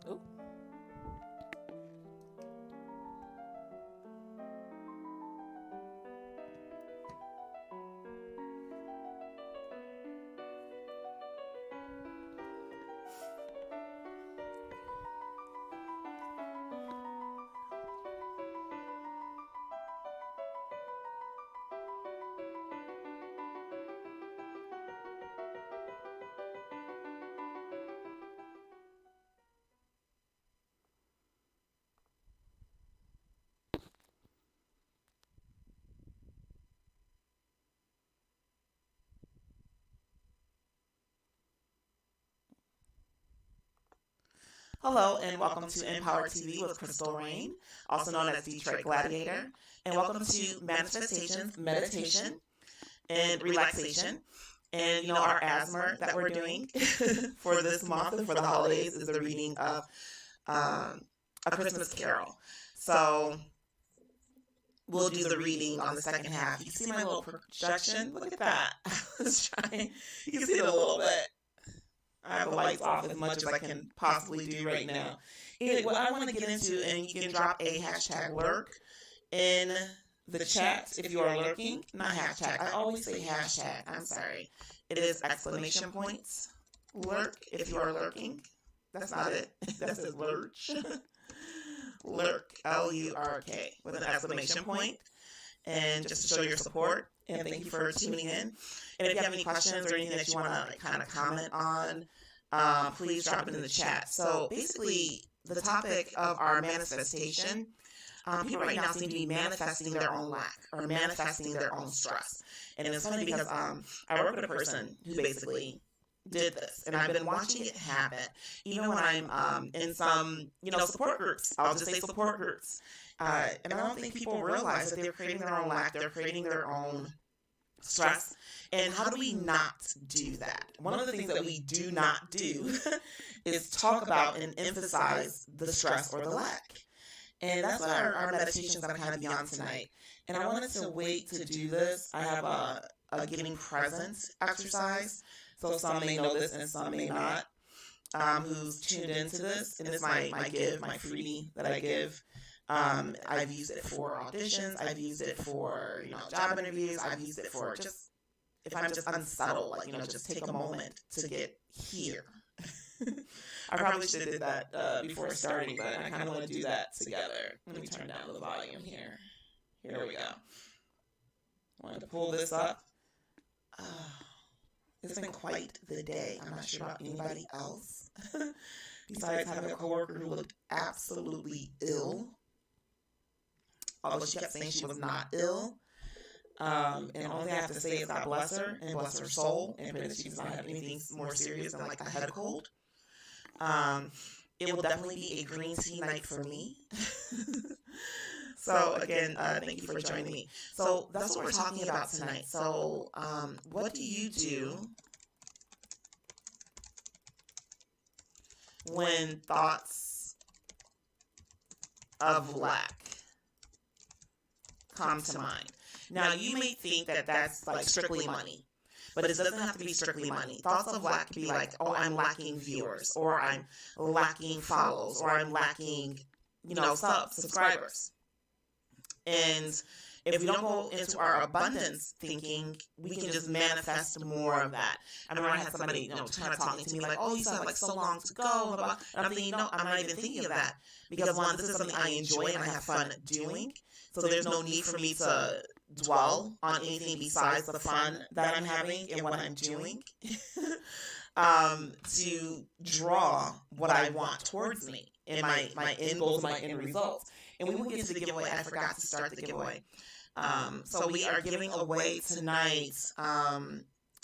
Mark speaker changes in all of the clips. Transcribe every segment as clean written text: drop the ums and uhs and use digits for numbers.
Speaker 1: Ooh. Hello and welcome to Empower TV with Crystal Rain, also known as Detroit Gladiator. And welcome to Manifestations, Meditation, and Relaxation. And our asthma that we're doing for this month and for the holidays is the reading of A Christmas Carol. So we'll do the reading on the second half. You can see my little projection. Look at that. I was trying. You can see it a little bit. I have the lights off as much as I can possibly do right now. And what I want to get into, and you can drop a hashtag lurk in the chat if you are lurking. Not hashtag. I always say hashtag. I'm sorry. It is exclamation points. Lurk if you are lurking. That's not it. That says lurch. Lurk. Lurk with an exclamation point. and just to show your support. And thank you for tuning in. And if you have any questions or anything that you want to like, kind of comment on, please drop it in the chat. So basically, the topic of our manifestation, people right now seem to be manifesting their own lack or manifesting their own stress. And it's funny because I work with a person who basically did this, and I've been watching it happen. Even when I'm in some, support groups, I'll just say support groups. And I don't think people realize that they're creating their own lack, they're creating their own stress. And how do we not do that? One of the things that we do not do is talk about and emphasize the stress or the lack. And that's what our meditation is going to kind of be on tonight. And I wanted to wait to do this. I have a getting present exercise. So some may know this and some may not, who's tuned into this. And it's my freebie that I give. I've used it for auditions. I've used it for, job interviews. I've used it for just, if I'm just unsettled, just take a moment to get here. I probably should have did that before starting, but I kind of want to do that together. Let me turn down the volume here. Here we go. I wanted to pull this up. It's been quite the day. I'm not sure about anybody else. Besides having a coworker who looked absolutely ill. Although she kept saying she was not ill. And all I have to say is God bless her and bless her soul. And pray that she does not have anything more serious than like a head cold. It will definitely be a green tea night for me. So again, thank you for joining me. So that's what we're talking about tonight. So what do you do when thoughts of lack come to mind? Now, you may think that that's like strictly money, but it doesn't have to be strictly money. Thoughts of lack can be like, oh, I'm lacking viewers, or I'm lacking follows, or I'm lacking, subscribers. And if we don't go into our abundance thinking, we can just manifest more of that. I remember I had somebody, kind of talking to me like, oh, you still have like so long to go, blah, blah. And I'm thinking, no, I'm not even thinking of that. Because one, this is something I enjoy and I have fun doing. So there's no need for me to dwell on anything besides the fun that I'm having and what I'm doing to draw what I want towards me and my end goals, my end results. And we will get to the giveaway. I forgot to start the giveaway. So we are giving away tonight.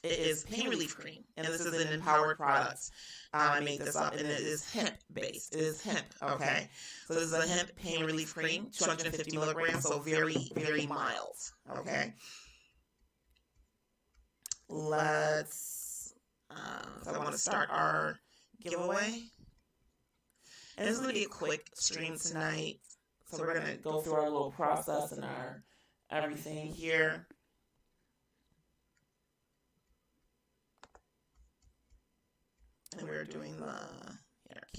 Speaker 1: It is pain relief cream, and this is an empowered product. I made this up, and it is hemp based. It is hemp. Okay, so this is a hemp pain relief cream, 250 milligrams, so very, very mild. Okay, let's. So I want to start our giveaway, and this is going to be a quick stream tonight. So we're going to go through our little process and our everything here. And we're doing the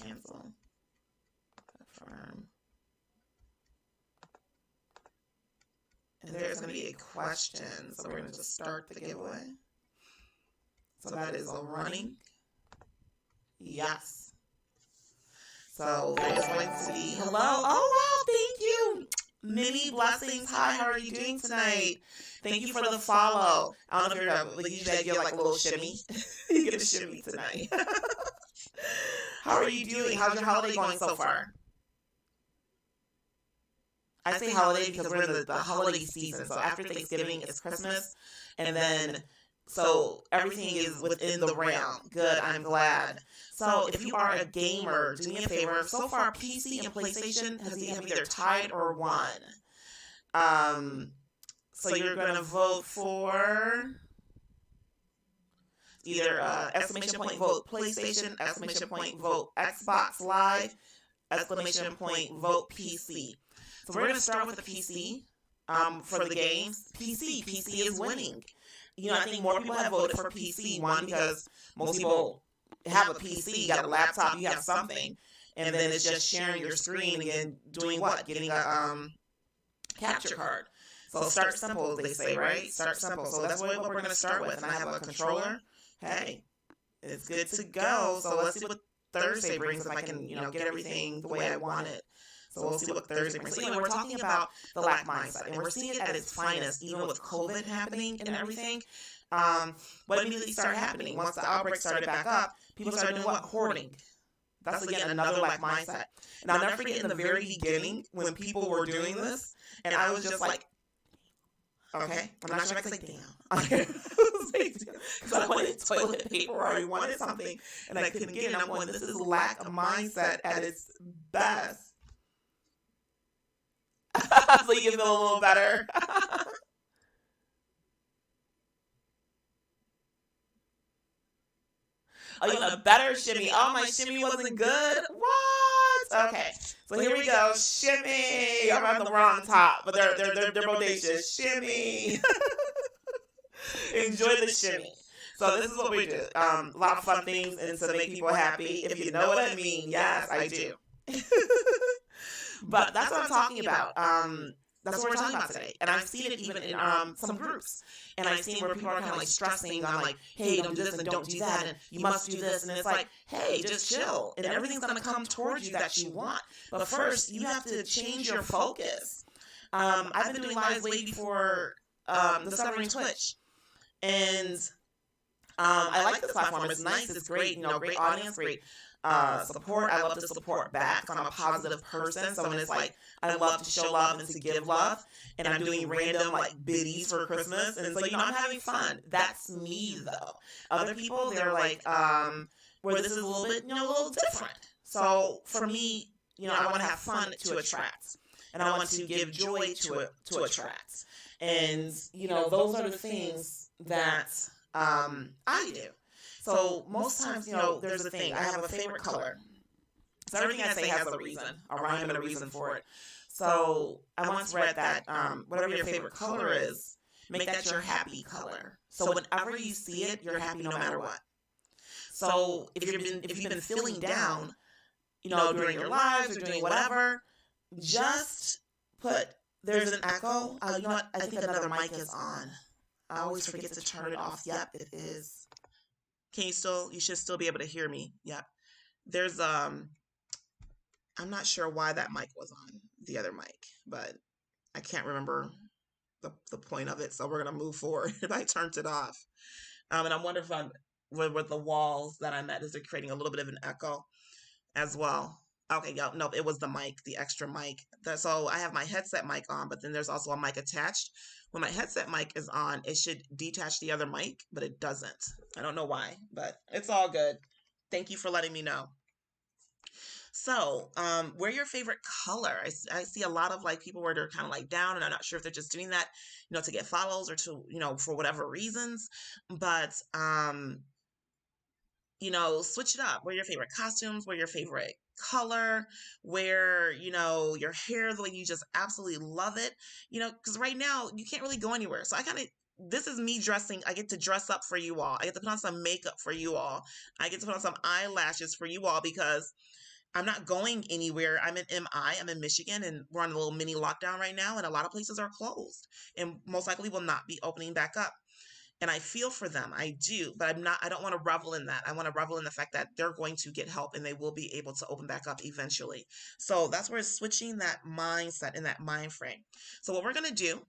Speaker 1: cancel, confirm. And there's going to be a question. So we're going to just start the giveaway. So that is a running. Yes. So there's going to be, hello. Oh, wow, thank you. Many blessings. Hi, how are you doing tonight? Thank you for the follow. I don't know if you're usually I get like a little shimmy. You get a shimmy tonight. How are you doing? How's your holiday going so far? I say holiday because we're in the holiday season. So after Thanksgiving is Christmas. And then, so everything is within the realm. Good, I'm glad. So if you are a gamer, do me a favor. So far, PC and PlayStation have either tied or won. So you're going to vote for either exclamation point vote PlayStation, exclamation point vote Xbox Live, exclamation point vote PC. So we're going to start with the PC for the games. PC is winning. I think more people have voted for PC. One, because most people have a PC, you got a laptop, you have something, and then it's just sharing your screen and doing what? Getting a capture card. So start simple, they say, right? Start simple. So that's what we're going to start with. And I have a controller. Hey, it's good to go. So let's see what Thursday brings if I can, get everything the way I want it. So we'll see what Thursday brings. So anyway, we're talking about the lack mindset, and we're seeing it at its finest, even with COVID happening and everything. What immediately started happening once the outbreak started back up? People started doing what? Hoarding. That's again another lack mindset. And I'll never forget in the very beginning when people were doing this, and I was just like, okay, I'm not sure if I could say damn. Because I wanted toilet paper or I wanted something and I couldn't get it. And I'm going, this is lack of mindset at its best. So you can feel a little better. Oh, you want a better shimmy? Oh, my shimmy wasn't good? What? Okay. So here we go. Shimmy. I'm on the wrong top, but they're bodacious. Shimmy. Enjoy the shimmy. So this is what we do. A lot of fun things and to make people happy. If you know what I mean, yes, I do. But that's what I'm talking about. That's what we're talking about today. And I've seen it even in some groups. And I've seen where people are kind of like stressing on like, hey, don't do this and don't do that. And you must do this. And it's like, hey, just chill. And everything's going to come towards you that you want. But first, you have to change your focus. I've been doing lives way before discovering Twitch. And I like this platform. It's nice. It's great. You know, great audience, great support. I love to support back. I'm a positive person. So when it's like, I love to show love and to give love. And I'm doing random like biddies for Christmas. And so, you know, I'm having fun. That's me though. Other people, they're like, where this is a little bit, you know, a little different. So for me, you know, I want to have fun to attract. And I want to give joy to attract. And, you know, those are the things that I do. So most times, you know, there's a thing. I have a favorite color. So everything I say has a reason, a rhyme and a reason for it. So I once read that whatever your favorite color is, make that your happy color. So whenever you see it, you're happy no matter what. So if you've been feeling down, you know, during your lives or doing whatever, just put, there's an echo. You know what? I think another mic is on. I always forget to turn it off. Yep, it is. You should still be able to hear me. Yep. There's, I'm not sure why that mic was on, the other mic, but I can't remember the point of it. So we're going to move forward. I turned it off. And I'm wondering if with the walls that I'm at, is it creating a little bit of an echo as well? Okay, yeah, no, it was the mic, the extra mic. So I have my headset mic on, but then there's also a mic attached. When my headset mic is on, it should detach the other mic, but it doesn't. I don't know why, but it's all good. Thank you for letting me know. So, wear your favorite color. I see a lot of like people where they're kind of like down, and I'm not sure if they're just doing that, you know, to get follows or to, you know, for whatever reasons. But, you know, switch it up. Wear your favorite costumes, wear your favorite color, wear, you know, your hair the way you just absolutely love it, you know, because right now you can't really go anywhere. So this is me dressing. I get to dress up for you all. I get to put on some makeup for you all. I get to put on some eyelashes for you all because I'm not going anywhere. I'm in MI. I'm in Michigan, and we're on a little mini lockdown right now, and a lot of places are closed and most likely will not be opening back up. And I feel for them. I do, but I don't want to revel in that. I want to revel in the fact that they're going to get help and they will be able to open back up eventually. So that's where it's switching that mindset and that mind frame. So what we're going to do,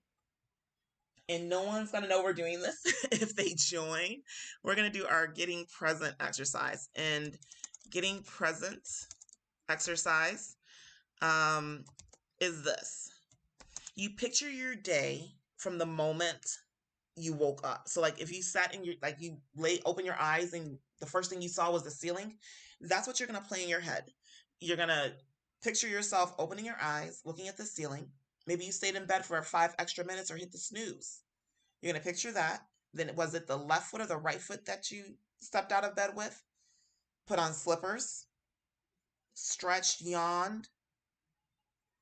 Speaker 1: and no one's going to know we're doing this if they join, we're going to do our getting present exercise. And getting present exercise is this. You picture your day from the moment you woke up. So like if you sat in open your eyes and the first thing you saw was the ceiling, that's what you're going to play in your head. You're going to picture yourself opening your eyes, looking at the ceiling. Maybe you stayed in bed for 5 extra minutes or hit the snooze. You're going to picture that. Then was it the left foot or the right foot that you stepped out of bed with? Put on slippers, stretched, yawned,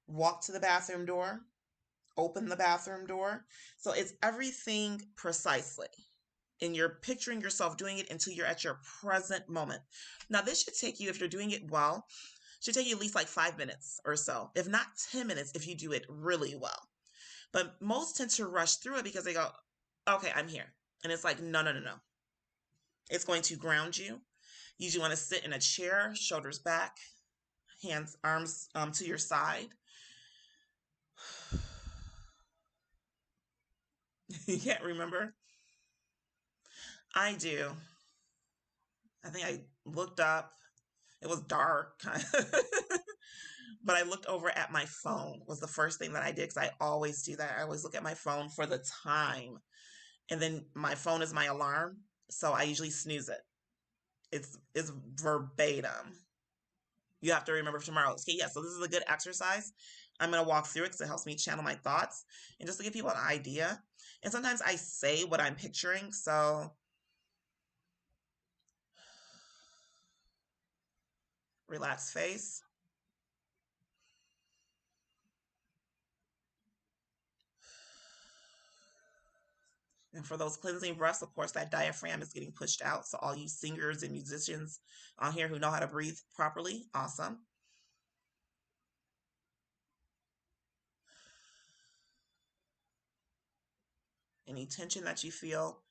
Speaker 1: walked to the bathroom door, open the bathroom door. So it's everything precisely. And you're picturing yourself doing it until you're at your present moment. Now, this should take you, if you're doing it well, should take you at least like 5 minutes or so, if not 10 minutes if you do it really well. But most tend to rush through it because they go, okay, I'm here. And it's like, no. It's going to ground you. You usually want to sit in a chair, shoulders back, hands, arms to your side. You can't remember? I do. I think I looked up. It was dark, kind of. But I looked over at my phone was the first thing that I did because I always do that. I always look at my phone for the time. And then my phone is my alarm. So I usually snooze it. It's verbatim. You have to remember for tomorrow. Okay, yeah, so this is a good exercise. I'm going to walk through it because it helps me channel my thoughts and just to give people an idea. And sometimes I say what I'm picturing. So relax face. And for those cleansing breaths, of course, that diaphragm is getting pushed out. So all you singers and musicians on here who know how to breathe properly, awesome. Any tension that you feel,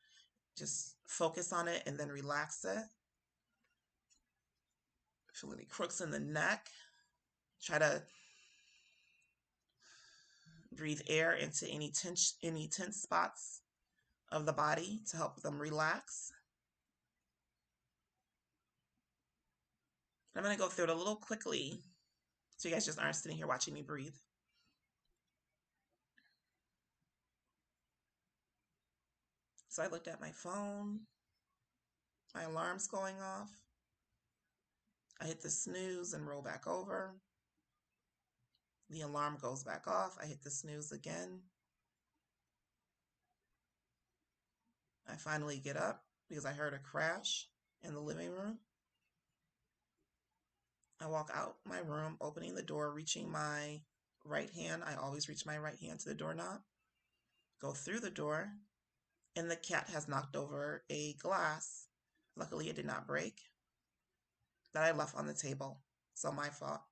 Speaker 1: just focus on it and then relax it. Feel any crooks in the neck. Try to breathe air into any tense spots of the body to help them relax. I'm going to go through it a little quickly so you guys just aren't sitting here watching me breathe. So I looked at my phone. My alarm's going off. I hit the snooze and roll back over. The alarm goes back off. I hit the snooze again. I finally get up because I heard a crash in the living room. I walk out my room, opening the door, reaching my right hand. I always reach my right hand to the doorknob. Go through the door, and the cat has knocked over a glass. Luckily, it did not break. That I left on the table. So my fault.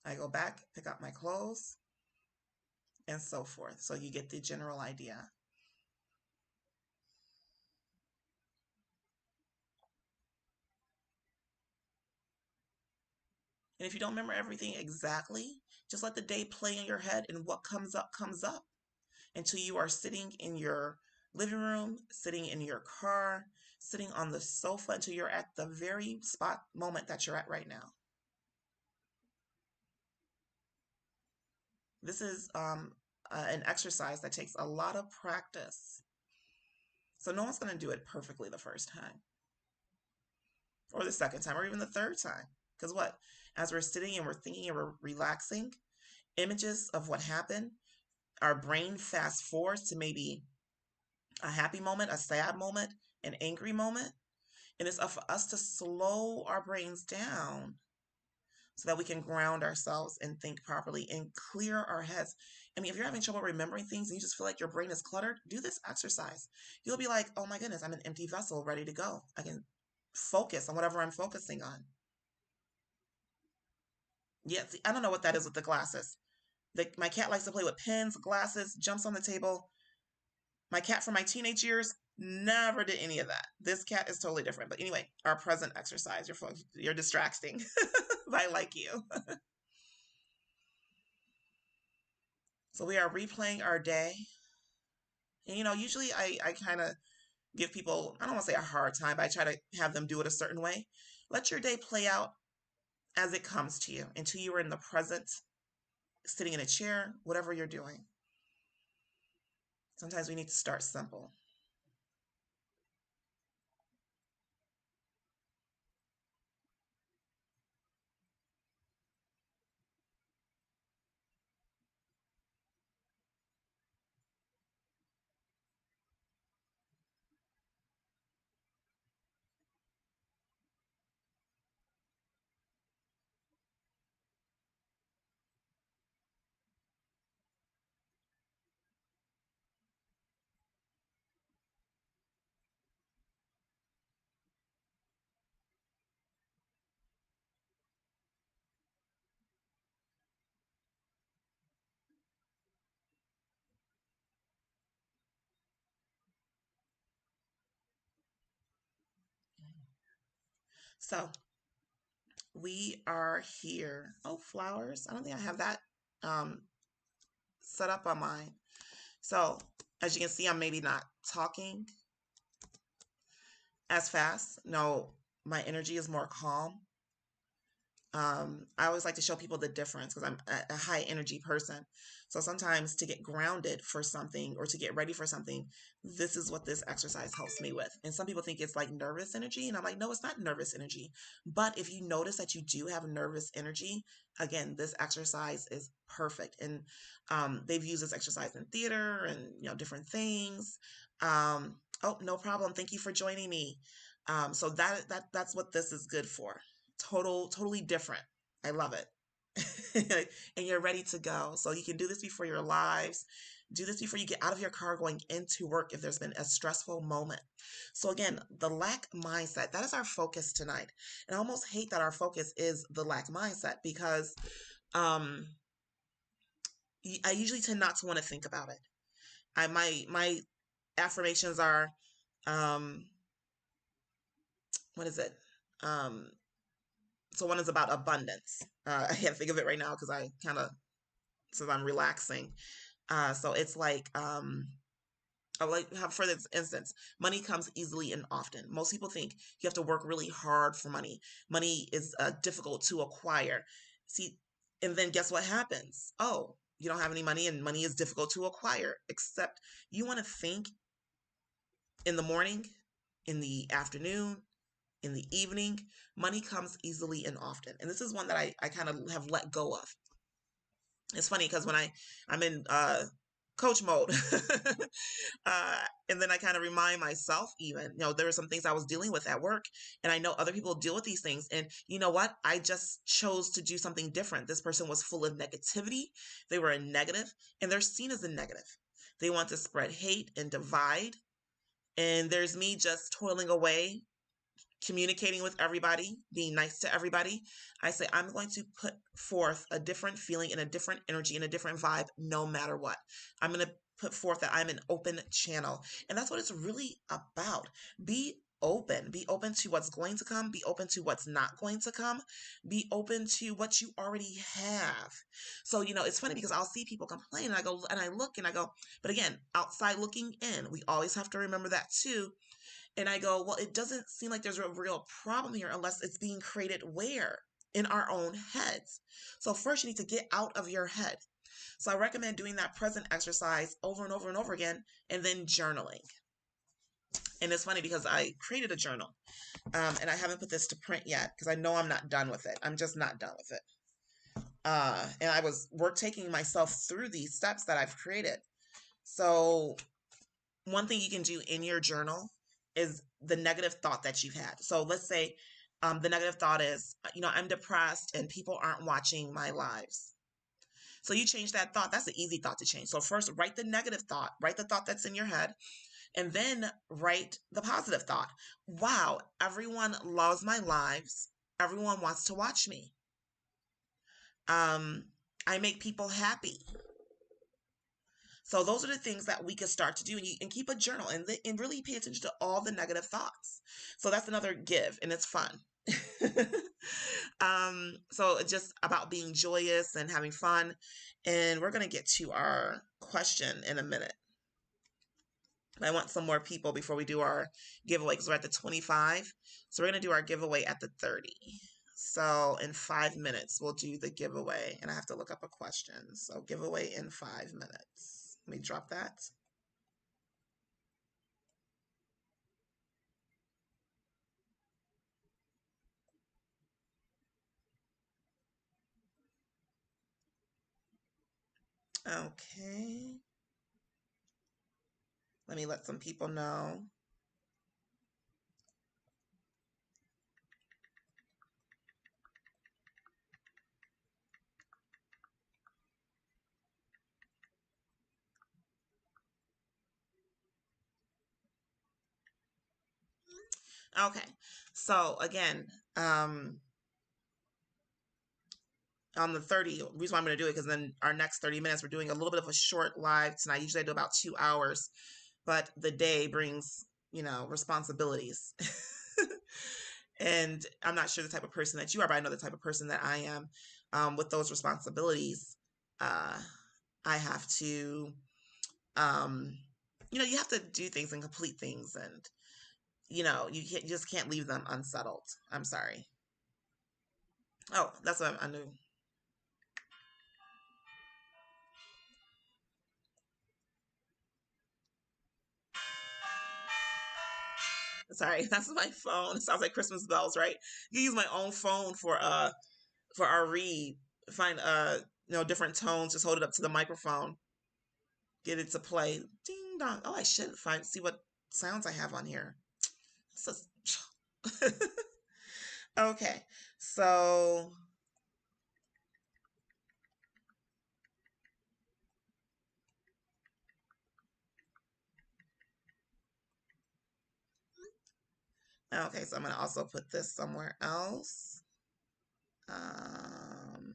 Speaker 1: I go back, pick up my clothes, and so forth. So you get the general idea. And if you don't remember everything exactly, just let the day play in your head and what comes up until you are sitting in your living room, sitting in your car, sitting on the sofa until you're at the very spot moment that you're at right now. This is an exercise that takes a lot of practice. So no one's going to do it perfectly the first time or the second time or even the third time. Because what? As we're sitting and we're thinking and we're relaxing, images of what happened, our brain fast forwards to maybe a happy moment, a sad moment, an angry moment. And it's up for us to slow our brains down so that we can ground ourselves and think properly and clear our heads. I mean, if you're having trouble remembering things and you just feel like your brain is cluttered, do this exercise. You'll be like, oh my goodness, I'm an empty vessel ready to go. I can focus on whatever I'm focusing on. Yeah, see, I don't know what that is with the glasses. My cat likes to play with pens, glasses, jumps on the table. My cat from my teenage years never did any of that. This cat is totally different. But anyway, our present exercise, you're distracting. I like you. So we are replaying our day. And usually I kind of give people, I don't want to say a hard time, but I try to have them do it a certain way. Let your day play out as it comes to you until you are in the present, sitting in a chair, whatever you're doing. Sometimes we need to start simple. So we are here. Oh, flowers. I don't think I have that um, set up on mine. So as you can see, I'm maybe not talking as fast. No, my energy is more calm. I always like to show people the difference because I'm a high energy person. So sometimes to get grounded for something or to get ready for something, this is what this exercise helps me with. And some people think it's like nervous energy. And I'm like, no, it's not nervous energy. But if you notice that you do have nervous energy, again, this exercise is perfect. And they've used this exercise in theater and, different things. Oh, no problem. Thank you for joining me. So that's what this is good for. Totally different. I love it. And you're ready to go. So you can do this before your lives. Do this before you get out of your car going into work if there's been a stressful moment. So again, the lack mindset, that is our focus tonight. And I almost hate that our focus is the lack mindset because um I usually tend not to want to think about it. My affirmations are um what is it? Um so one is about abundance. I can't think of it right now because I kind of since I'm relaxing. So it's like, I like have for this instance, money comes easily and often. Most people think you have to work really hard for money. Money is difficult to acquire. See, and then guess what happens? Oh, you don't have any money and money is difficult to acquire, except you want to think in the morning, in the afternoon, in the evening, money comes easily and often. And this is one that I kind of have let go of. It's funny because when I'm in coach mode, uh, and then I kind of remind myself, even there were some things I was dealing with at work, and I know other people deal with these things. And you know what? I just chose to do something different. This person was full of negativity. They were a negative, and they're seen as a negative. They want to spread hate and divide. And there's me just toiling away communicating with everybody, being nice to everybody. I say, I'm going to put forth a different feeling and a different energy and a different vibe no matter what. I'm going to put forth that I'm an open channel. And that's what it's really about. Be open. Be open to what's going to come. Be open to what's not going to come. Be open to what you already have. So, it's funny because I'll see people complain and I go and I look and I go, but again, outside looking in, we always have to remember that too. And I go, well, it doesn't seem like there's a real problem here unless it's being created where? In our own heads. So first you need to get out of your head. So I recommend doing that present exercise over and over and over again and then journaling. And it's funny because I created a journal and I haven't put this to print yet because I know I'm not done with it. I'm just not done with it. And I was taking myself through these steps that I've created. So one thing you can do in your journal is the negative thought that you've had. So let's say the negative thought is, I'm depressed and people aren't watching my lives. So you change that thought. That's an easy thought to change. So first, write the negative thought, write the thought that's in your head, and then write the positive thought. Wow, everyone loves my lives. Everyone wants to watch me. I make people happy. So those are the things that we can start to do, and keep a journal and really pay attention to all the negative thoughts. So that's another give, and it's fun. So it's just about being joyous and having fun. And we're going to get to our question in a minute. I want some more people before we do our giveaway because we're at the 25. So we're going to do our giveaway at the 30. So in 5 minutes, we'll do the giveaway. And I have to look up a question. So giveaway in 5 minutes. Let me drop that. Okay. Let me let some people know. Okay. So again, on the 30, reason why I'm going to do it because then our next 30 minutes, we're doing a little bit of a short live tonight. Usually I do about 2 hours, but the day brings, responsibilities. And I'm not sure the type of person that you are, but I know the type of person that I am. With those responsibilities, uh, I have to, um, you have to do things and complete things, and you just can't leave them unsettled. I'm sorry. Oh, that's what I knew. Sorry, that's my phone. It sounds like Christmas bells, right? You use my own phone for our read. Find different tones. Just hold it up to the microphone. Get it to play. Ding dong. Oh, I should see what sounds I have on here. So, okay, so so I'm gonna also put this somewhere else. Um,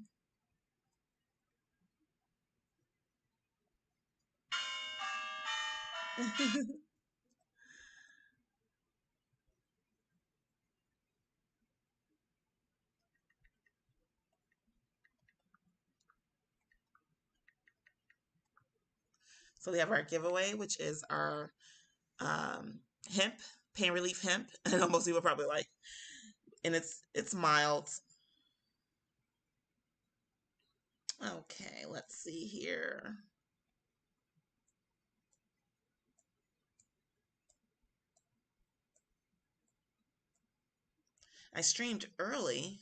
Speaker 1: so we have our giveaway, which is our um, hemp pain relief hemp. I know most people probably like, and it's mild. Okay, let's see here. I streamed early.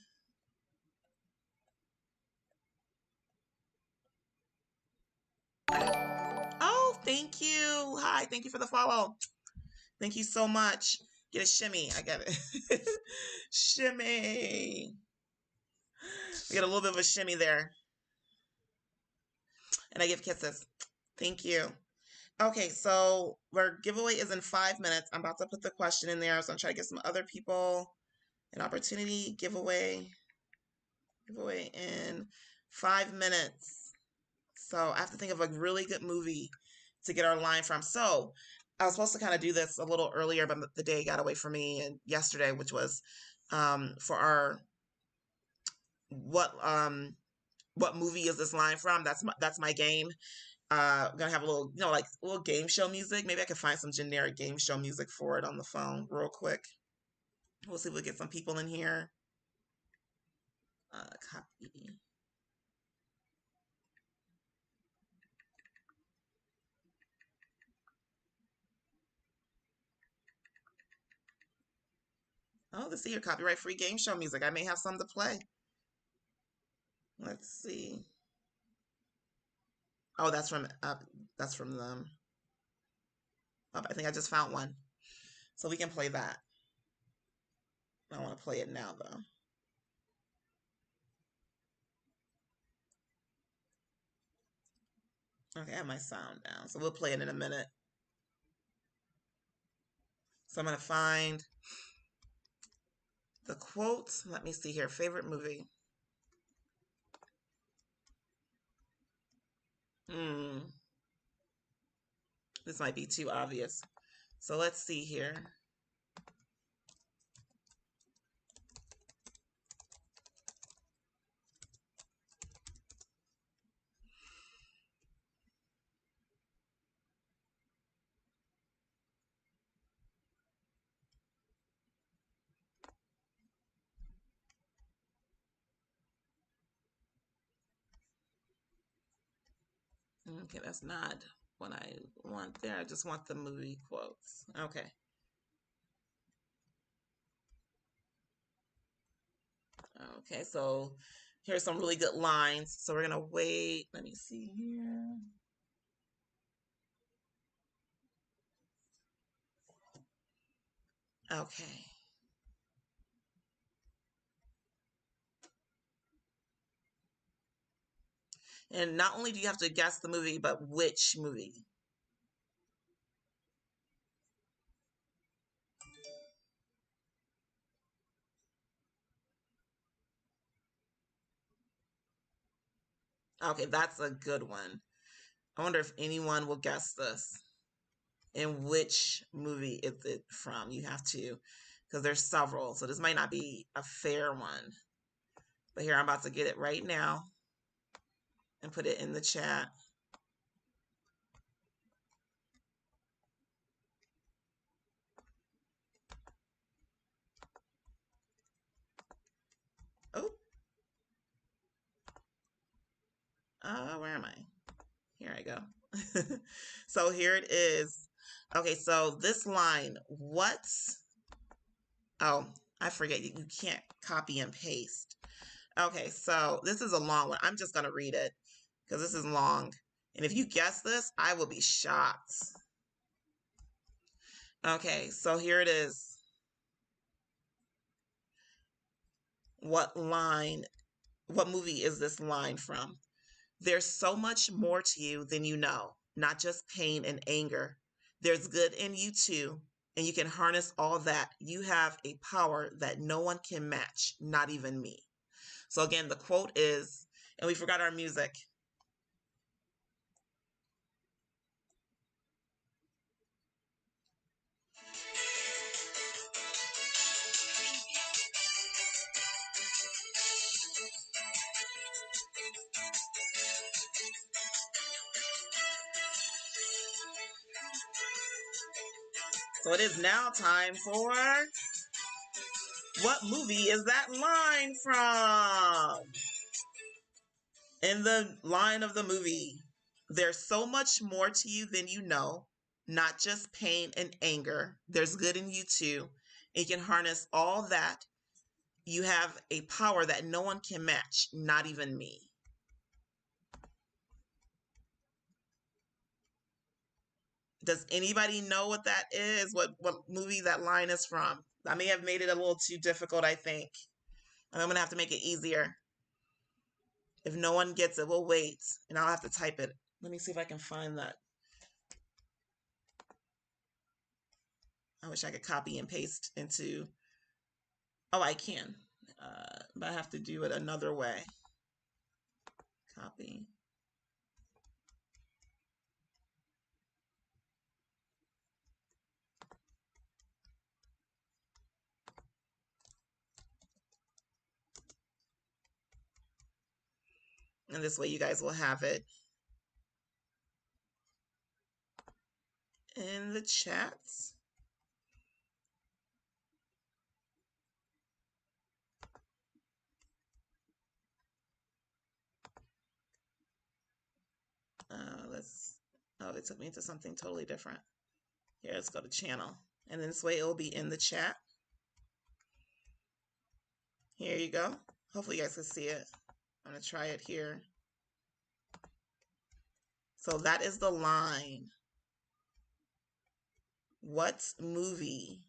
Speaker 1: Oh, thank you. Hi, thank you for the follow. Thank you so much. Get a shimmy. I got it. Shimmy. We got a little bit of a shimmy there. And I give kisses. Thank you. Okay, so our giveaway is in 5 minutes. I'm about to put the question in there. So I'm trying to get some other people an opportunity. Giveaway in 5 minutes. So I have to think of a really good movie to get our line from. So I was supposed to kind of do this a little earlier, but the day got away from me and yesterday, which was for our what what movie is this line from? That's my game. I'm gonna have a little, like a little game show music. Maybe I can find some generic game show music for it on the phone real quick. We'll see if we get some people in here. Copy. Oh, let's see here. Copyright free game show music. I may have some to play. Let's see. Oh, that's from them. Oh, I think I just found one. So we can play that. I don't want to play it now though. Okay, I have my sound down. So we'll play it in a minute. So I'm gonna find the quotes. Let me see here. Favorite movie. Hmm. This might be too obvious. So let's see here. Okay, that's not what I want there. I just want the movie quotes. Okay. Okay, so here's some really good lines. So we're gonna wait. Let me see here. Okay. And not only do you have to guess the movie, but which movie. Okay, that's a good one. I wonder if anyone will guess this. And which movie is it from? You have to because there's several. So this might not be a fair one. But here, I'm about to get it right now and put it in the chat. Oh, where am I? Here I go. So here it is. Okay, so this line, oh, I forget, you can't copy and paste. Okay, so this is a long one. I'm just going to read it because this is long. And if you guess this, I will be shocked. Okay, so here it is. What movie is this line from? There's so much more to you than you know, not just pain and anger. There's good in you too, and you can harness all that. You have a power that no one can match, not even me. So again, the quote is, and we forgot our music. So it is now time for, what movie is that line from? In the line of the movie, there's so much more to you than you know, not just pain and anger. There's good in you too. And you can harness all that. You have a power that no one can match, not even me. Does anybody know what that is? What movie that line is from? I may have made it a little too difficult, I think. I'm going to have to make it easier. If no one gets it, we'll wait, and I'll have to type it. Let me see if I can find that. I wish I could copy and paste into... Oh, I can. But I have to do it another way. Copy. And this way you guys will have it in the chats. Oh, it took me to something totally different. Here, let's go to channel. And then this way it will be in the chat. Here you go. Hopefully you guys can see it. I'm going to try it here. So that is the line. What movie?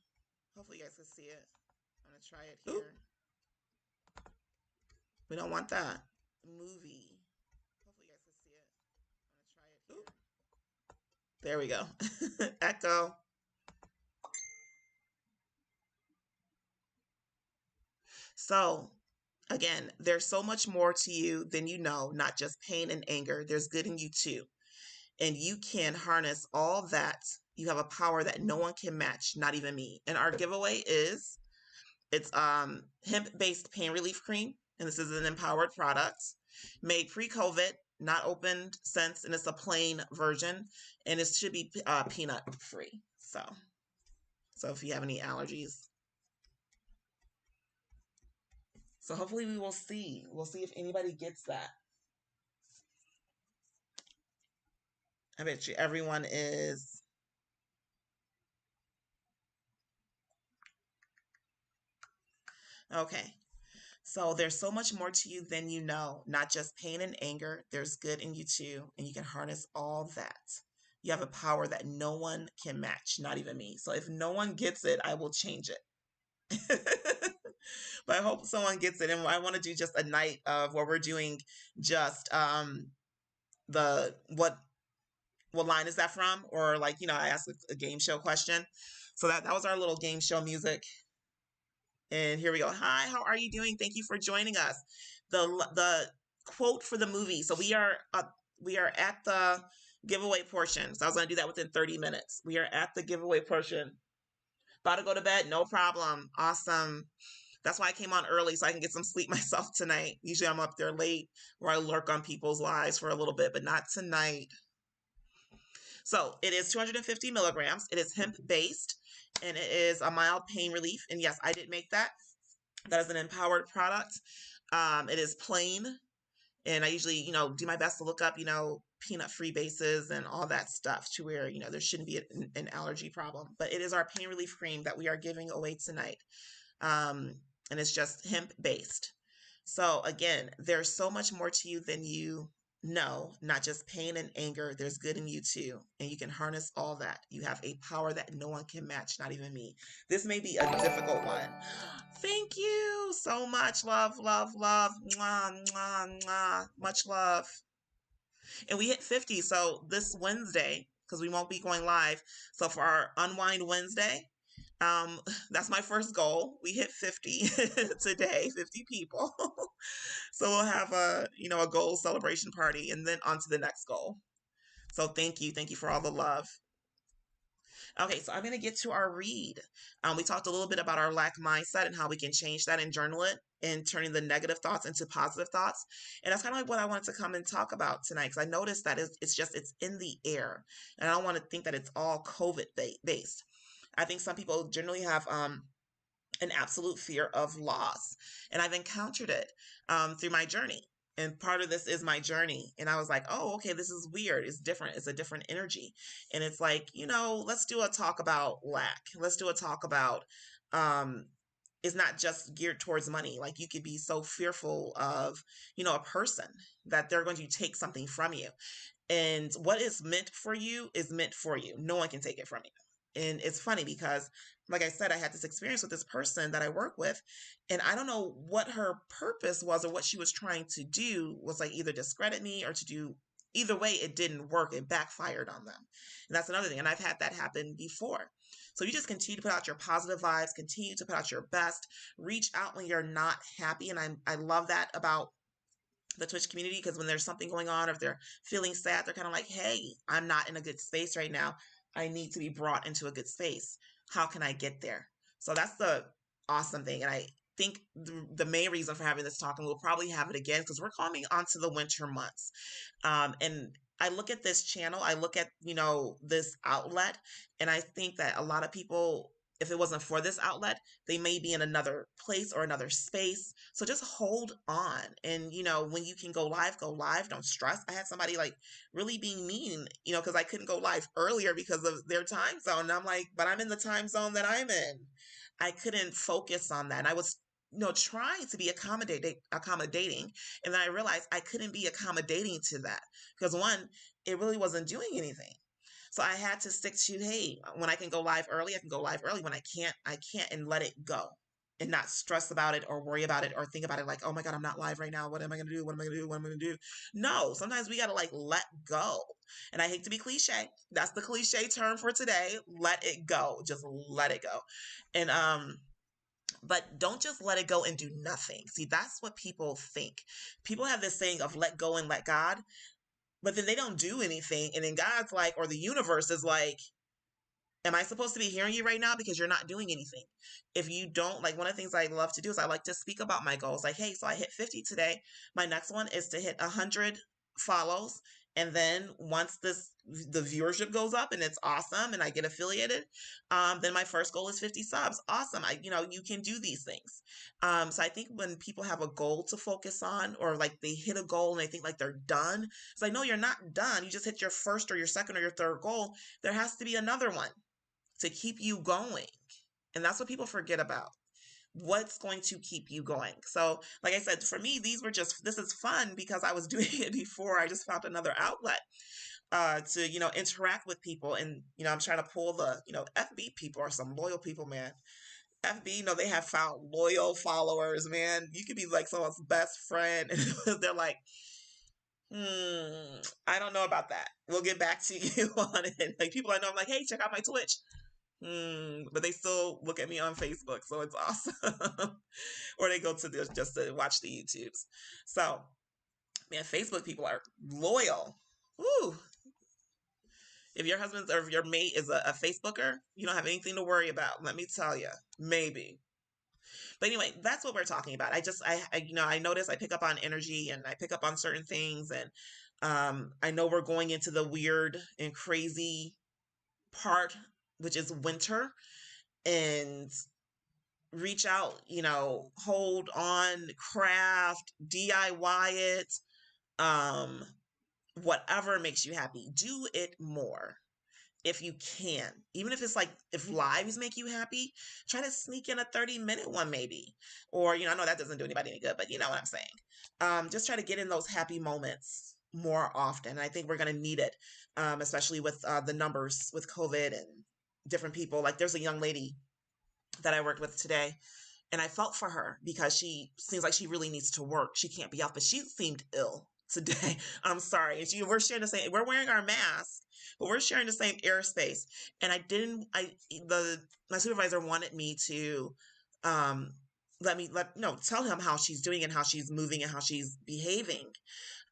Speaker 1: Hopefully you guys can see it. I'm going to try it here. Oop. We don't want that. Movie. Hopefully you guys can see it. I'm going to try it here. There we go. Echo. So, again, there's so much more to you than you know, not just pain and anger. There's good in you too. And you can harness all that. You have a power that no one can match, not even me. And our giveaway is, it's hemp-based pain relief cream. And this is an empowered product made pre-COVID, not opened since, and it's a plain version. And it should be peanut free. So if you have any allergies. So hopefully we will see. We'll see if anybody gets that. I bet you everyone is. Okay. So there's so much more to you than you know, not just pain and anger. There's good in you too, and you can harness all that. You have a power that no one can match, not even me. So if no one gets it, I will change it. But I hope someone gets it. And I want to do just a night of where we're doing just the what line is that from? Or like, I asked a game show question. So that was our little game show music. And here we go. Hi, how are you doing? Thank you for joining us. The quote for the movie. So we are at the giveaway portion. So I was going to do that within 30 minutes. We are at the giveaway portion. About to go to bed? No problem. Awesome. That's why I came on early so I can get some sleep myself tonight. Usually I'm up there late where I lurk on people's lives for a little bit, but not tonight. So it is 250 milligrams. It is hemp based and it is a mild pain relief. And yes, I did make that. That is an Empowered product. It is plain. And I usually, do my best to look up, peanut free bases and all that stuff to where, there shouldn't be an allergy problem. But it is our pain relief cream that we are giving away tonight. And it's just hemp based. So again, there's so much more to you than you know, not just pain and anger. There's good in you too. And you can harness all that. You have a power that no one can match, not even me. This may be a difficult one. Thank you so much. Love, love, love. Mwah, mwah, mwah. Much love. And we hit 50. So this Wednesday, because we won't be going live. So for our Unwind Wednesday, that's my first goal. We hit 50 today, 50 people. So we'll have a goal celebration party and then on to the next goal. So thank you. Thank you for all the love. Okay, so I'm going to get to our read. We talked a little bit about our lack mindset and how we can change that and journal it and turning the negative thoughts into positive thoughts. And that's kind of like what I wanted to come and talk about tonight because I noticed that it's in the air. And I don't want to think that it's all COVID based. I think some people generally have an absolute fear of loss. And I've encountered it through my journey. And part of this is my journey. And I was like, oh, okay, this is weird. It's different. It's a different energy. And it's like, let's do a talk about lack. Let's do a talk about it's not just geared towards money. Like you could be so fearful of, a person that they're going to take something from you. And what is meant for you is meant for you. No one can take it from you. And it's funny because, like I said, I had this experience with this person that I work with, and I don't know what her purpose was or what she was trying to do was like either discredit me or to do either way, it didn't work. It backfired on them. And that's another thing. And I've had that happen before. So you just continue to put out your positive vibes, continue to put out your best, reach out when you're not happy. And I love that about the Twitch community because when there's something going on or if they're feeling sad, they're kind of like, hey, I'm not in a good space right now. I need to be brought into a good space. How can I get there? So that's the awesome thing. And I think the main reason for having this talk, and we'll probably have it again because we're coming onto the winter months. And I look at this channel, I look at, this outlet, and I think that a lot of people, if it wasn't for this outlet, they may be in another place or another space. So just hold on. And, when you can go live, don't stress. I had somebody like really being mean, because I couldn't go live earlier because of their time zone. And I'm like, but I'm in the time zone that I'm in. I couldn't focus on that. And I was, trying to be accommodating. And then I realized I couldn't be accommodating to that because one, it really wasn't doing anything. So I had to stick to, hey, when I can go live early, I can go live early. When I can't, and let it go and not stress about it or worry about it or think about it like, oh my God, I'm not live right now. What am I going to do? What am I going to do? What am I going to do? No, sometimes we got to like let go. And I hate to be cliche. That's the cliche term for today. Let it go. Just let it go. And, but don't just let it go and do nothing. See, that's what people think. People have this saying of let go and let God, but then they don't do anything. And then God's like, or the universe is like, am I supposed to be hearing you right now? Because you're not doing anything. If you don't, like one of the things I love to do is I like to speak about my goals. Like, hey, so I hit 50 today. My next one is to hit 100 follows. And then once the viewership goes up and it's awesome and I get affiliated, then my first goal is 50 subs. Awesome. You can do these things. So I think when people have a goal to focus on or like they hit a goal and they think like they're done, it's like, no, you're not done. You just hit your first or your second or your third goal. There has to be another one to keep you going. And that's what people forget about. What's going to keep you going? So, like I said, for me, this is fun because I was doing it before. I just found another outlet to, interact with people. And, I'm trying to pull the, FB people are some loyal people, man. FB, they have found loyal followers, man. You could be like someone's best friend. And they're like, I don't know about that. We'll get back to you on it. Like people I know, I'm like, hey, check out my Twitch. But they still look at me on Facebook, so it's awesome. Or they go to just to watch the YouTubes. So, man, Facebook people are loyal. Woo! If your husband's or if your mate is a Facebooker, you don't have anything to worry about. Let me tell you, maybe. But anyway, that's what we're talking about. I notice I pick up on energy and I pick up on certain things, and I know we're going into the weird and crazy part, which is winter, and reach out, hold on, craft, DIY it, um, whatever makes you happy. Do it more if you can. Even if it's like, if lives make you happy, try to sneak in a 30-minute one maybe. Or, I know that doesn't do anybody any good, but you know what I'm saying. Just try to get in those happy moments more often. I think we're going to need it, especially with the numbers with COVID and different people. Like there's a young lady that I worked with today, and I felt for her because she seems like she really needs to work. She can't be out, but she seemed ill today. I'm sorry. And we're sharing the same, we're wearing our masks, but we're sharing the same airspace. And my supervisor wanted me to, um, tell him how she's doing and how she's moving and how she's behaving.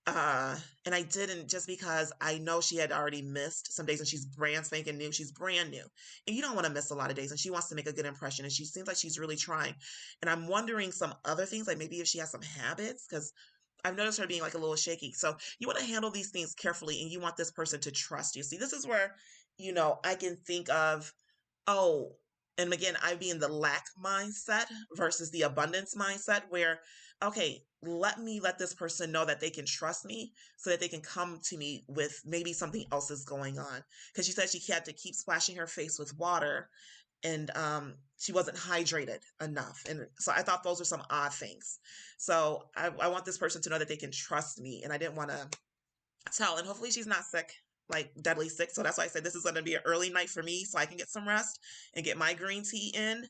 Speaker 1: And I didn't, just because I know she had already missed some days and she's brand spanking new. She's brand new. And you don't want to miss a lot of days. And she wants to make a good impression. And she seems like she's really trying. And I'm wondering some other things, like maybe if she has some habits, because I've noticed her being like a little shaky. So you want to handle these things carefully and you want this person to trust you. See, this is where, I can think of, oh, and again, I be in the lack mindset versus the abundance mindset where, okay, let this person know that they can trust me so that they can come to me with maybe something else is going on. Because she said she had to keep splashing her face with water, and she wasn't hydrated enough. And so I thought those were some odd things. So I want this person to know that they can trust me. And I didn't want to tell, and hopefully she's not sick, like deadly sick. So that's why I said this is going to be an early night for me so I can get some rest and get my green tea in.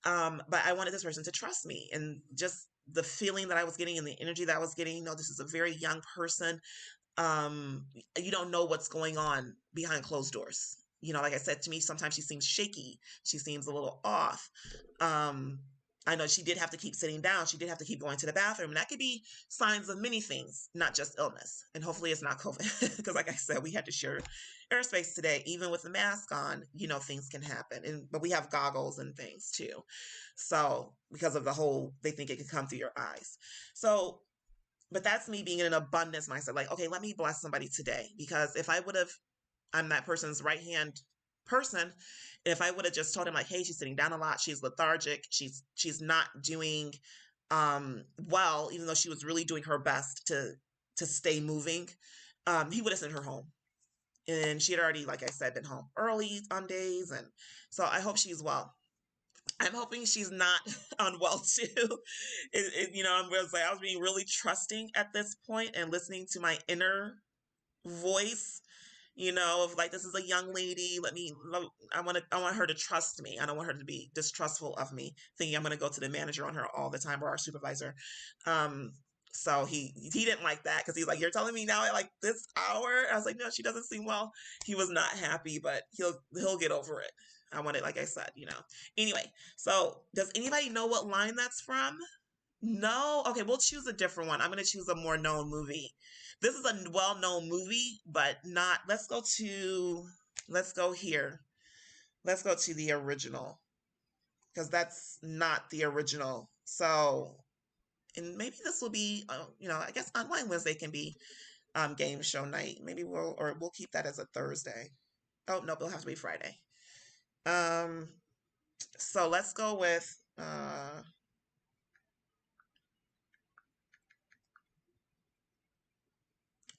Speaker 1: But I wanted this person to trust me, and just the feeling that I was getting and the energy that I was getting, this is a very young person. You don't know what's going on behind closed doors. Like I said, to me, sometimes she seems shaky. She seems a little off. Um, I know she did have to keep sitting down. She did have to keep going to the bathroom. And that could be signs of many things, not just illness. And hopefully it's not COVID. Because like I said, we had to share airspace today. Even with the mask on, things can happen. But we have goggles and things too. So because of they think it can come through your eyes. So, but that's me being in an abundance mindset. Like, okay, let me bless somebody today. Because if I'm that person's right hand person, and if I would have just told him like, hey, she's sitting down a lot, she's lethargic, she's not doing well, even though she was really doing her best to stay moving, he would have sent her home. And she had already, like I said, been home early on days, and so I hope she's well. I'm hoping she's not unwell too. I was being really trusting at this point and listening to my inner voice, of like, this is a young lady. I want her to trust me. I don't want her to be distrustful of me, thinking I'm going to go to the manager on her all the time or our supervisor. So he didn't like that because he's like, you're telling me now at like this hour? I was like, no, she doesn't seem well. He was not happy, but he'll get over it. I want it, like I said, Anyway, so does anybody know what line that's from? No? Okay, we'll choose a different one. I'm going to choose a more known movie. This is a well-known movie, but not, let's go here. Let's go to the original, because that's not the original. So, and maybe this will be, I guess online Wednesday can be game show night. Maybe we'll keep that as a Thursday. Oh, no, it'll have to be Friday. So let's go with,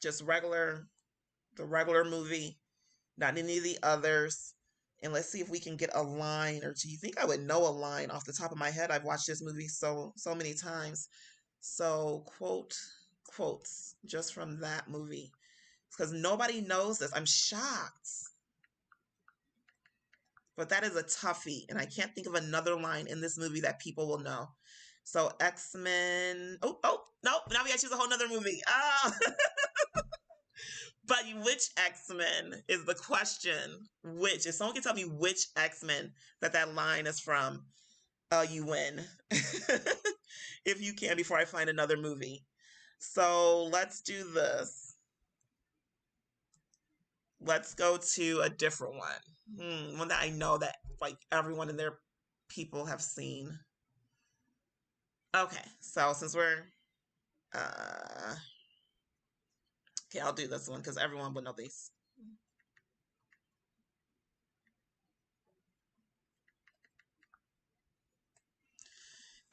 Speaker 1: just the regular movie, not any of the others. And let's see if we can get a line, or do you think I would know a line off the top of my head? I've watched this movie so many times. So quotes just from that movie, because nobody knows this. I'm shocked. But that is a toughie, and I can't think of another line in this movie that people will know. So X-Men. Oh, no, now we gotta choose a whole nother movie. Oh. But which X-Men is the question. Which, if someone can tell me which X-Men that line is from, you win. If you can, before I find another movie. So let's do this. Let's go to a different one. One that I know that like everyone and their people have seen. Okay, so since we're okay, I'll do this one because everyone will know these.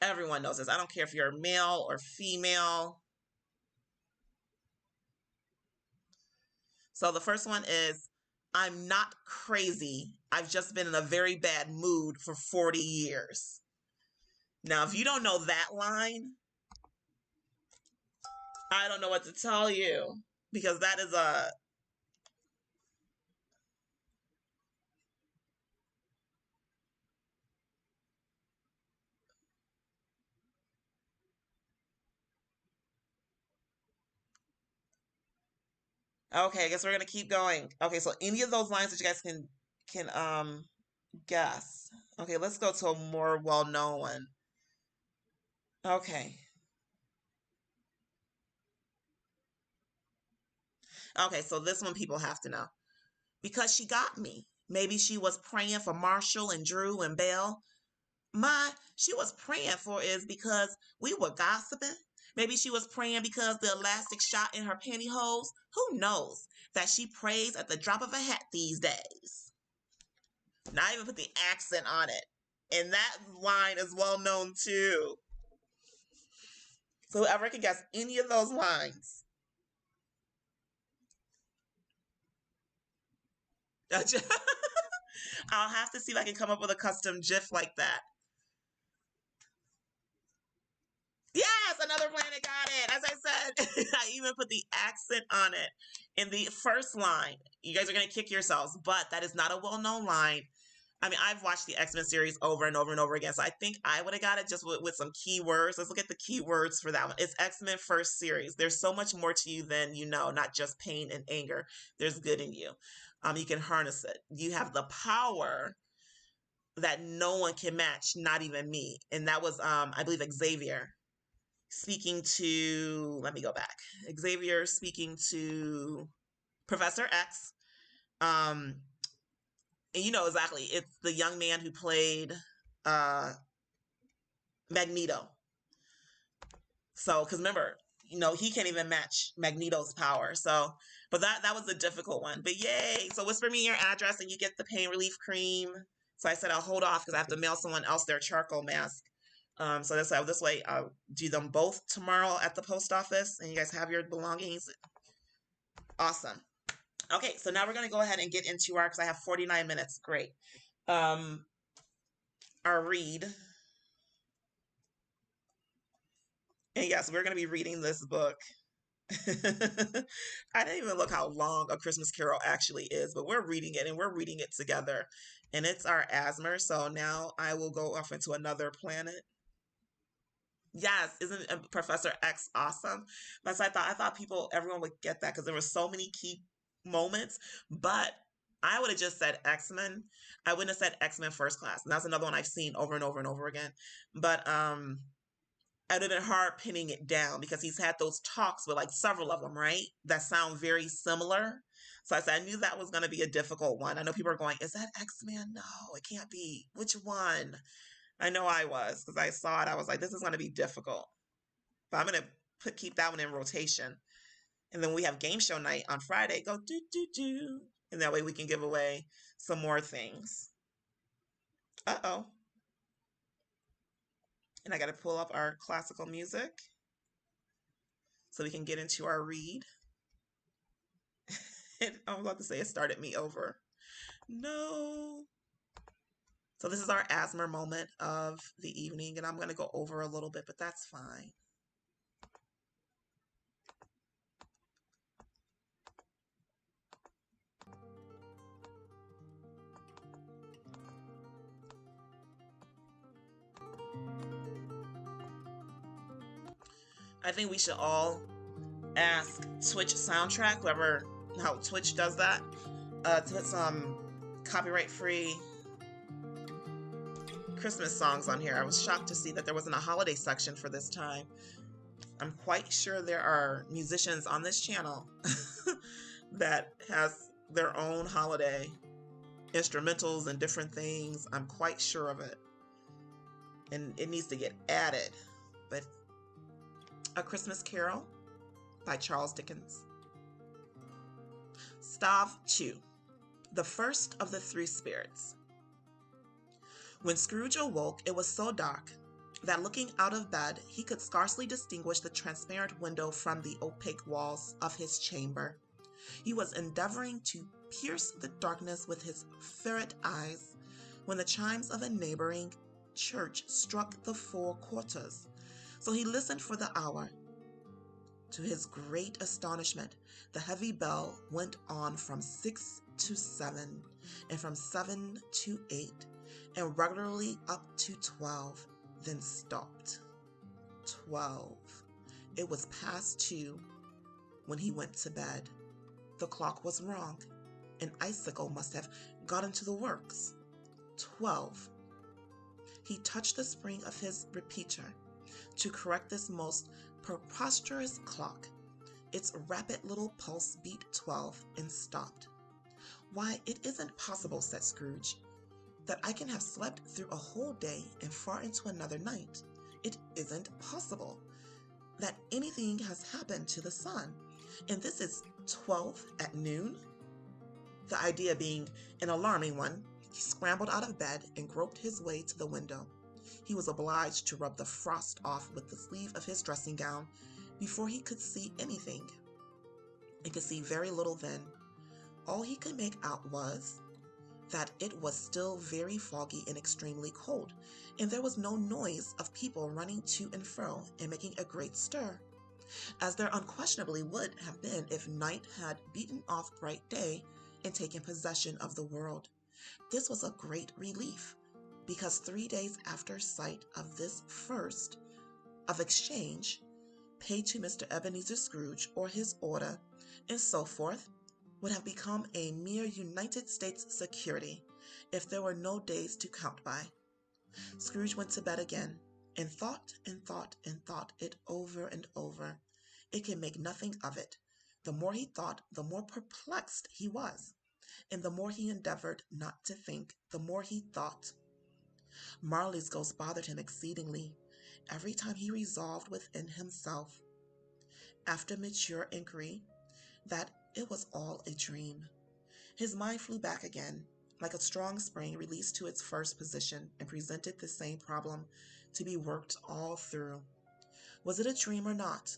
Speaker 1: Everyone knows this. I don't care if you're male or female. So the first one is, I'm not crazy. I've just been in a very bad mood for 40 years. Now, if you don't know that line, I don't know what to tell you because that is a okay. I guess we're gonna keep going. Okay, so any of those lines that you guys can guess. Okay, let's go to a more well-known one. Okay. Okay, so this one people have to know. Because she got me. Maybe she was praying for Marshall and Drew and Belle. She was praying for is because we were gossiping. Maybe she was praying because the elastic shot in her pantyhose. Who knows that she prays at the drop of a hat these days? Not even put the accent on it. And that line is well known too. So whoever can guess any of those lines. I'll have to see if I can come up with a custom GIF like that. Yes, another planet got it. As I said, I even put the accent on it in the first line. You guys are going to kick yourselves, but that is not a well-known line. I mean, I've watched the X-Men series over and over and over again, so I think I would have got it just with some keywords. Let's look at the keywords for that one. It's X-Men first series. There's so much more to you than you know, not just pain and anger. There's good in you. You can harness it. You have the power that no one can match, not even me. And that was, I believe, Xavier speaking to, let me go back. Xavier speaking to Professor X. And you know exactly, it's the young man who played Magneto. So, because remember, you know, he can't even match Magneto's power. So, but that was a difficult one. But yay! So whisper me your address and you get the pain relief cream. So I said I'll hold off because I have to mail someone else their charcoal mask. So this way I'll do them both tomorrow at the post office and you guys have your belongings. Awesome. Okay, so now we're going to go ahead and get into our, because I have 49 minutes. Great. Our read. And yes, we're going to be reading this book. I didn't even look how long A Christmas Carol actually is, but we're reading it and we're reading it together. And it's our Asmer, so now I will go off into another planet. Yes, isn't Professor X awesome? That's what I thought everyone would get that because there were so many key moments, but I would have just said X-Men. I wouldn't have said X-Men First Class. And that's another one I've seen over and over and over again. But it would have been hard pinning it down because he's had those talks with like several of them, right? That sound very similar. So I said I knew that was going to be a difficult one. I know people are going, is that X-Men? No, it can't be. Which one? I know I was because I saw it. I was like, this is going to be difficult. But I'm going to keep that one in rotation. And then we have game show night on Friday. Go do, do, do. And that way we can give away some more things. Uh-oh. And I got to pull up our classical music so we can get into our read. I was about to say it started me over. No. So this is our Asmer moment of the evening, and I'm going to go over a little bit, but that's fine. I think we should all ask Twitch Soundtrack, how Twitch does that, to put some copyright-free Christmas songs on here. I was shocked to see that there wasn't a holiday section for this time. I'm quite sure there are musicians on this channel that has their own holiday instrumentals and different things. I'm quite sure of it. And it needs to get added. But A Christmas Carol by Charles Dickens. Stav 2, the first of the three spirits. When Scrooge awoke, it was so dark that looking out of bed, he could scarcely distinguish the transparent window from the opaque walls of his chamber. He was endeavoring to pierce the darkness with his ferret eyes when the chimes of a neighboring church struck the 4 quarters. So he listened for the hour. To his great astonishment, the heavy bell went on from 6 to 7, and from 7 to 8, and regularly up to 12, then stopped. 12. It was past 2 when he went to bed. The clock was wrong. An icicle must have got into the works. 12. He touched the spring of his repeater to correct this most preposterous clock. Its rapid little pulse beat 12 and stopped. "Why, it isn't possible," said Scrooge, "that I can have slept through a whole day and far into another night. It isn't possible that anything has happened to the sun. And this is 12 at noon?" The idea being an alarming one, he scrambled out of bed and groped his way to the window. He was obliged to rub the frost off with the sleeve of his dressing gown before he could see anything. He could see very little then. All he could make out was that it was still very foggy and extremely cold, and there was no noise of people running to and fro and making a great stir, as there unquestionably would have been if night had beaten off bright day and taken possession of the world. This was a great relief, because 3 days after sight of this first of exchange, paid to Mr. Ebenezer Scrooge or his order, and so forth, would have become a mere United States security if there were no days to count by. Scrooge went to bed again, and thought and thought and thought it over and over. It could make nothing of it. The more he thought, the more perplexed he was, and the more he endeavored not to think, the more he thought. Marley's ghost bothered him exceedingly every time he resolved within himself, after mature inquiry, that it was all a dream. His mind flew back again, like a strong spring released to its first position, and presented the same problem to be worked all through. Was it a dream or not?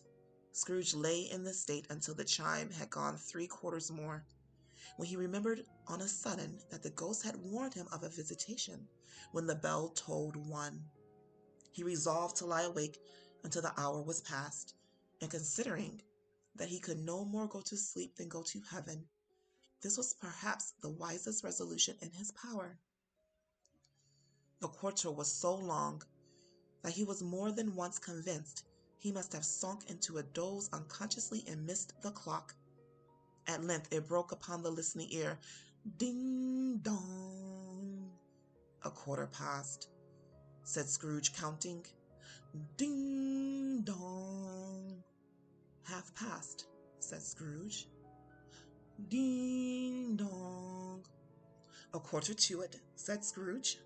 Speaker 1: Scrooge lay in this state until the chime had gone 3/4 more, when he remembered on a sudden that the ghost had warned him of a visitation when the bell tolled 1. He resolved to lie awake until the hour was past, and considering that he could no more go to sleep than go to heaven, this was perhaps the wisest resolution in his power. The quarter was so long that he was more than once convinced he must have sunk into a doze unconsciously and missed the clock. At length it broke upon the listening ear. Ding dong. "A quarter past," said Scrooge, counting. "Ding dong." "Half past," said Scrooge. Ding dong. "A quarter to it," said Scrooge.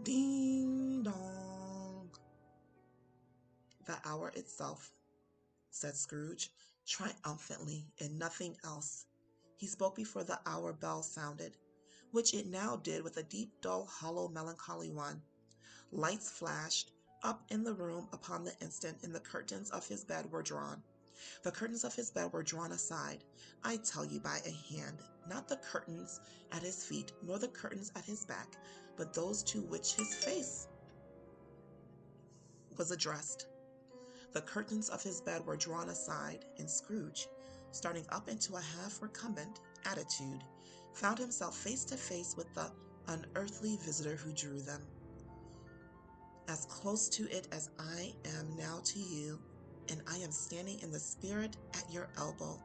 Speaker 1: Ding dong. "The hour itself," said Scrooge, triumphantly, and nothing else. He spoke before the hour bell sounded, which it now did with a deep, dull, hollow, melancholy one. Lights flashed up in the room upon the instant, and the curtains of his bed were drawn. The curtains of his bed were drawn aside, I tell you, by a hand, not the curtains at his feet, nor the curtains at his back, but those to which his face was addressed. The curtains of his bed were drawn aside, and Scrooge, starting up into a half-recumbent attitude, found himself face to face with the unearthly visitor who drew them. As close to it as I am now to you, and I am standing in the spirit at your elbow.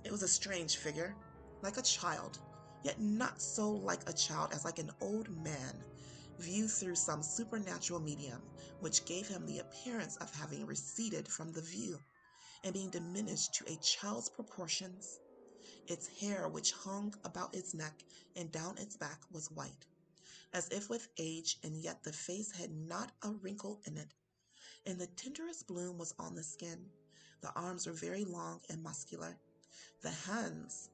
Speaker 1: It was a strange figure, like a child, yet not so like a child as like an old man, viewed through some supernatural medium, which gave him the appearance of having receded from the view, and being diminished to a child's proportions.
Speaker 2: Its hair, which hung about its neck and down its back, was white, as if with age, and yet the face had not a wrinkle in it, and the tenderest bloom was on the skin. The arms were very long and muscular, the hands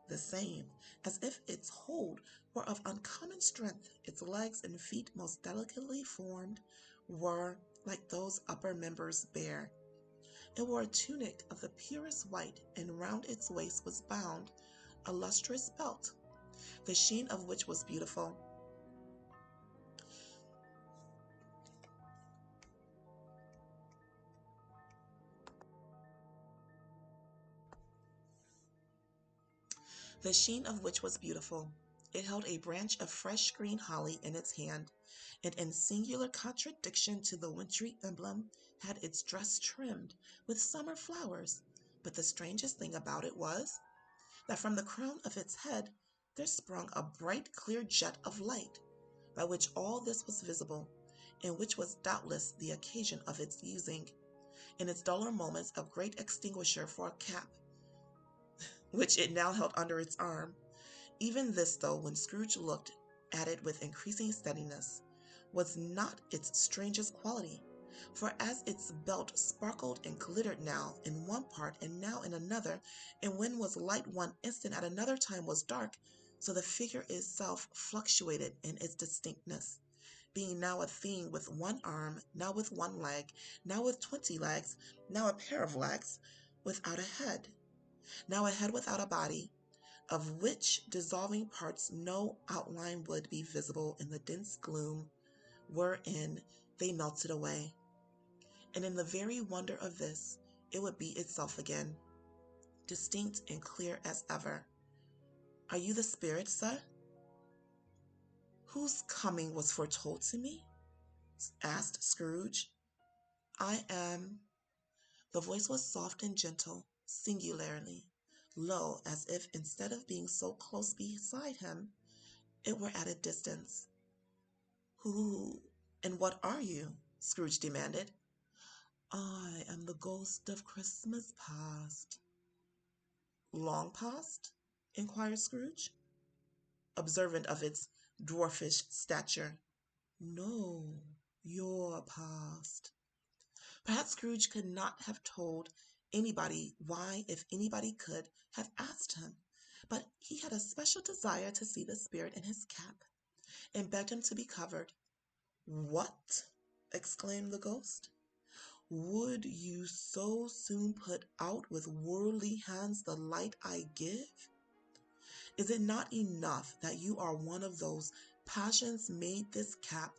Speaker 2: the same, as if its hold were of uncommon strength. Its legs and feet, most delicately formed, were, like those upper members, bare. It wore a tunic of the purest white, and round its waist was bound a lustrous belt, the sheen of which was beautiful. The sheen of which was beautiful. It held a branch of fresh green holly in its hand, and in singular contradiction to the wintry emblem, had its dress trimmed with summer flowers. But the strangest thing about it was, that from the crown of its head there sprung a bright clear jet of light, by which all this was visible, and which was doubtless the occasion of its using, in its duller moments, a great extinguisher for a cap, which it now held under its arm. Even this, though, when Scrooge looked at it with increasing steadiness, was not its strangest quality, for as its belt sparkled and glittered now in one part and now in another, and when was light one instant at another time was dark, so the figure itself fluctuated in its distinctness, being now a thing with one arm, now with one leg, now with 20 legs, now a pair of legs without a head, now a head without a body, of which dissolving parts no outline would be visible in the dense gloom wherein they melted away. And in the very wonder of this, it would be itself again, distinct and clear as ever. Are you the spirit, sir, whose coming was foretold to me? Asked Scrooge. I am. The voice was soft and gentle, singularly low, as if instead of being so close beside him, it were at a distance. Who and what are you? Scrooge demanded. I am the ghost of Christmas past. Long past? Inquired Scrooge, observant of its dwarfish stature. No, your past. Perhaps Scrooge could not have told anybody why, if anybody could have asked him, but he had a special desire to see the spirit in his cap, and begged him to be covered. What? Exclaimed the ghost. Would you so soon put out with worldly hands the light I give? Is it not enough that you are one of those passions made this cap,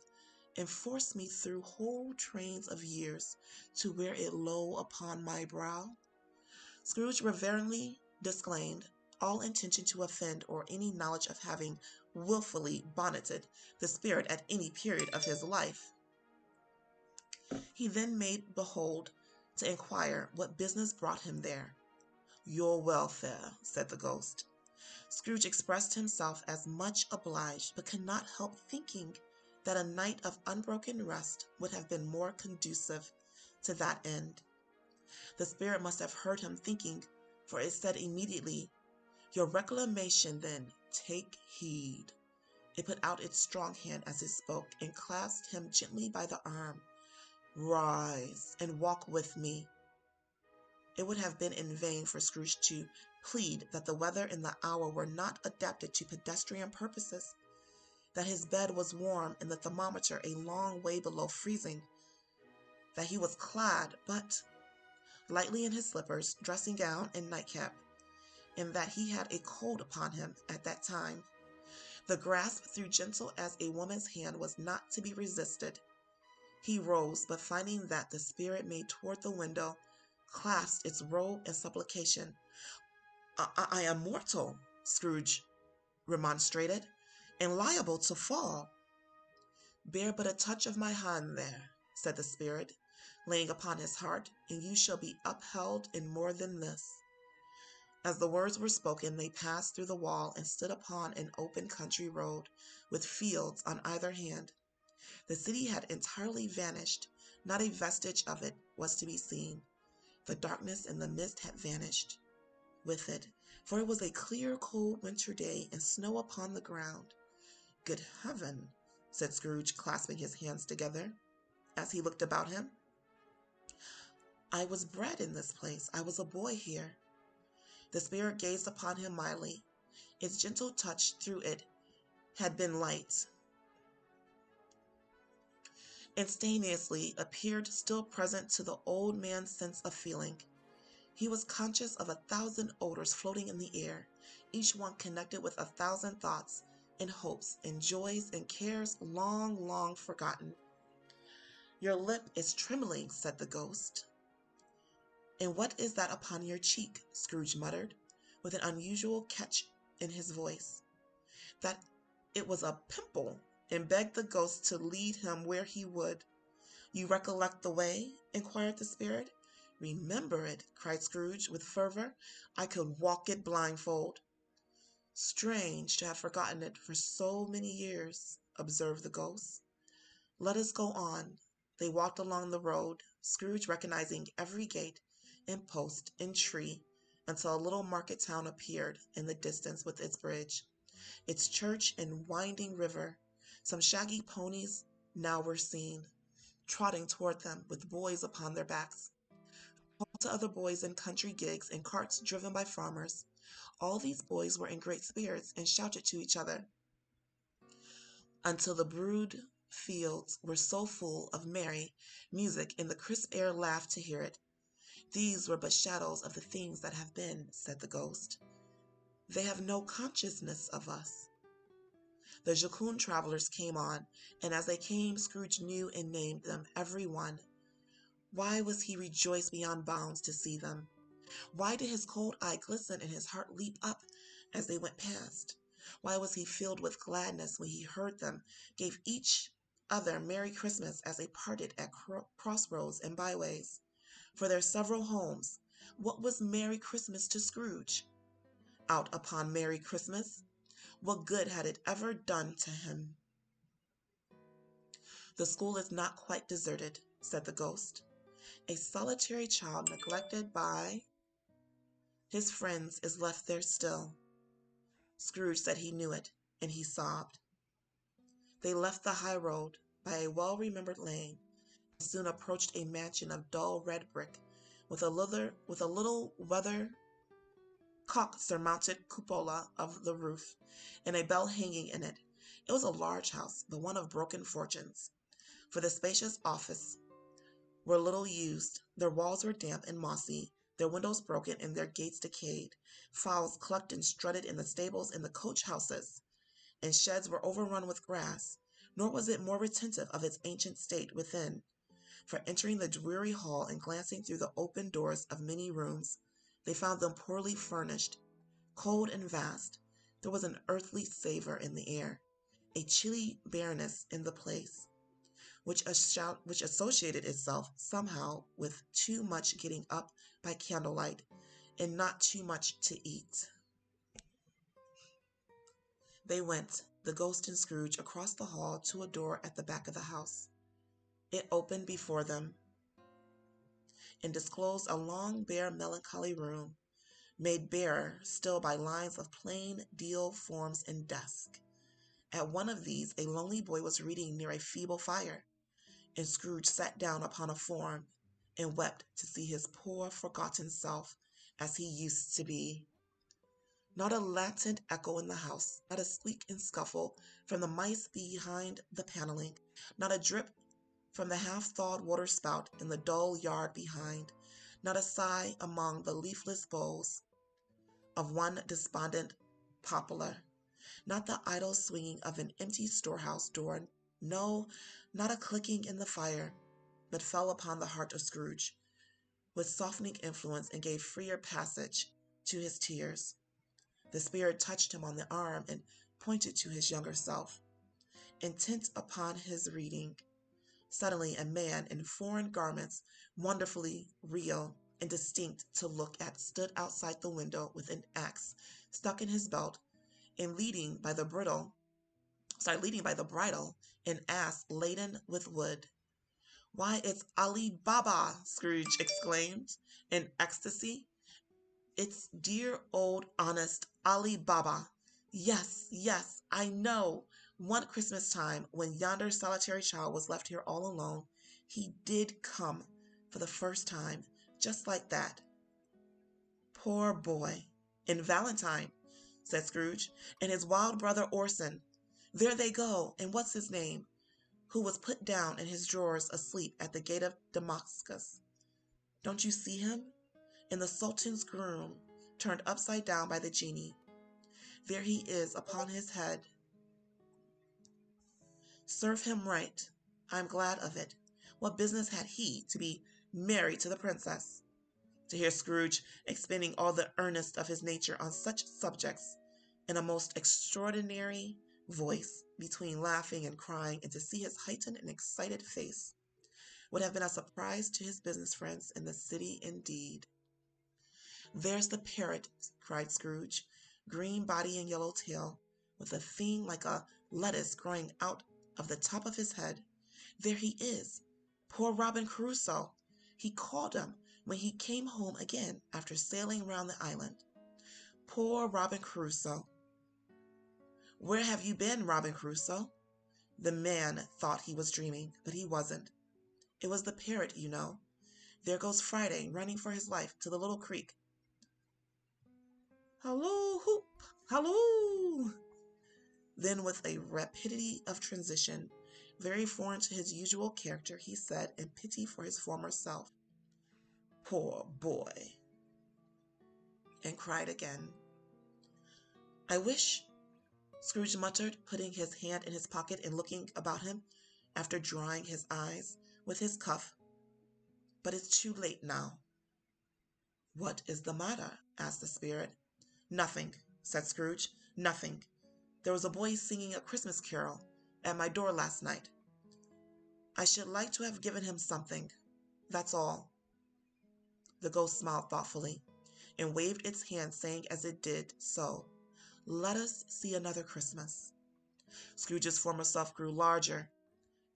Speaker 2: and forced me through whole trains of years to wear it low upon my brow? Scrooge reverently disclaimed all intention to offend or any knowledge of having wilfully bonneted the spirit at any period of his life. He then made bold to inquire what business brought him there. Your welfare, said the ghost. Scrooge expressed himself as much obliged, but could not help thinking that a night of unbroken rest would have been more conducive to that end. The spirit must have heard him thinking, for it said immediately, Your reclamation, then, take heed. It put out its strong hand as it spoke, and clasped him gently by the arm. Rise and walk with me. It would have been in vain for Scrooge to plead that the weather and the hour were not adapted to pedestrian purposes, that his bed was warm and the thermometer a long way below freezing, that he was clad but lightly in his slippers, dressing gown, and nightcap, and that he had a cold upon him at that time. The grasp, though gentle as a woman's hand, was not to be resisted. He rose, but finding that the spirit made toward the window, clasped its robe in supplication. I am mortal, Scrooge remonstrated, and liable to fall. Bear but a touch of my hand there, said the spirit, laying upon his heart, and you shall be upheld in more than this. As the words were spoken, they passed through the wall and stood upon an open country road, with fields on either hand. The city had entirely vanished. Not a vestige of it was to be seen. The darkness and the mist had vanished with it, for it was a clear, cold winter day and snow upon the ground. Good heaven, said Scrooge, clasping his hands together as he looked about him. I was bred in this place. I was a boy here. The spirit gazed upon him mildly. Its gentle touch through it had been light. Instantaneously appeared still present to the old man's sense of feeling. He was conscious of 1,000 odors floating in the air, each one connected with 1,000 thoughts and hopes and joys and cares long, long forgotten. Your lip is trembling, said the ghost. And what is that upon your cheek? Scrooge muttered, with an unusual catch in his voice. That it was a pimple, and begged the ghost to lead him where he would. You recollect the way? Inquired the spirit. Remember it, cried Scrooge with fervor. I could walk it blindfold. Strange to have forgotten it for so many years, observed the ghost. Let us go on. They walked along the road, Scrooge recognizing every gate and post and tree, until a little market town appeared in the distance with its bridge, its church and winding river. Some shaggy ponies now were seen, trotting toward them with boys upon their backs. To other boys in country gigs and carts driven by farmers. All these boys were in great spirits and shouted to each other, until the broad fields were so full of merry music and the crisp air laughed to hear it. These were but shadows of the things that have been, said the ghost. They have no consciousness of us. The jocund travelers came on, and as they came, Scrooge knew and named them, every one. Why was he rejoiced beyond bounds to see them? Why did his cold eye glisten and his heart leap up as they went past? Why was he filled with gladness when he heard them, gave each other Merry Christmas as they parted at crossroads and byways? For their several homes, what was Merry Christmas to Scrooge? Out upon Merry Christmas, what good had it ever done to him? The school is not quite deserted, said the ghost. A solitary child neglected by his friends is left there still. Scrooge said he knew it, and he sobbed. They left the high road by a well-remembered lane, and soon approached a mansion of dull red brick, with a little weather-cock-surmounted cupola of the roof, and a bell hanging in it. It was a large house, but one of broken fortunes, for the spacious office were little used. Their walls were damp and mossy, their windows broken and their gates decayed. Fowls clucked and strutted in the stables and the coach houses, and sheds were overrun with grass. Nor was it more retentive of its ancient state within, for entering the dreary hall and glancing through the open doors of many rooms, they found them poorly furnished, cold and vast. There was an earthly savor in the air, a chilly bareness in the place, which associated itself somehow with too much getting up by candlelight and not too much to eat. They went, the ghost and Scrooge, across the hall to a door at the back of the house. It opened before them and disclosed a long, bare, melancholy room, made barer still by lines of plain deal forms and desk. At one of these a lonely boy was reading near a feeble fire, and Scrooge sat down upon a form and wept to see his poor forgotten self as he used to be. Not a latent echo in the house, not a squeak and scuffle from the mice behind the paneling, not a drip from the half-thawed water-spout in the dull yard behind, not a sigh among the leafless boughs of one despondent poplar, not the idle swinging of an empty storehouse door, no, not a clicking in the fire, but fell upon the heart of Scrooge with softening influence and gave freer passage to his tears. The spirit touched him on the arm and pointed to his younger self, intent upon his reading. Suddenly a man in foreign garments, wonderfully real and distinct to look at, stood outside the window with an axe stuck in his belt and leading by the bridle an ass laden with wood. Why, it's Ali Baba, Scrooge exclaimed in ecstasy. It's dear old honest Ali Baba. Yes, yes, I know. One Christmas time, when yonder solitary child was left here all alone, he did come for the first time, just like that. Poor boy. And Valentine, said Scrooge, and his wild brother Orson. There they go, and what's his name, who was put down in his drawers asleep at the gate of Damascus. Don't you see him? And the Sultan's groom, turned upside down by the genie. There he is upon his head. Serve him right. I'm glad of it. What business had he to be married to the princess? To hear Scrooge expending all the earnest of his nature on such subjects in a most extraordinary voice, between laughing and crying, and to see his heightened and excited face, would have been a surprise to his business friends in the city indeed. There's the parrot, cried Scrooge, green body and yellow tail, with a thing like a lettuce growing out of the top of his head. There he is, poor Robin Crusoe. He called him when he came home again after sailing round the island. Poor Robin Crusoe. Where have you been, Robin Crusoe? The man thought he was dreaming, but he wasn't. It was the parrot, you know. There goes Friday, running for his life to the little creek. Halloo, hoop, halloo! Then, with a rapidity of transition very foreign to his usual character, he said, in pity for his former self, Poor boy, and cried again. I wish, Scrooge muttered, putting his hand in his pocket and looking about him after drying his eyes with his cuff. But it's too late now. What is the matter? Asked the spirit. Nothing, said Scrooge. Nothing. There was a boy singing a Christmas carol at my door last night. I should like to have given him something. That's all. The ghost smiled thoughtfully and waved its hand, saying as it did so, Let us see another Christmas. Scrooge's former self grew larger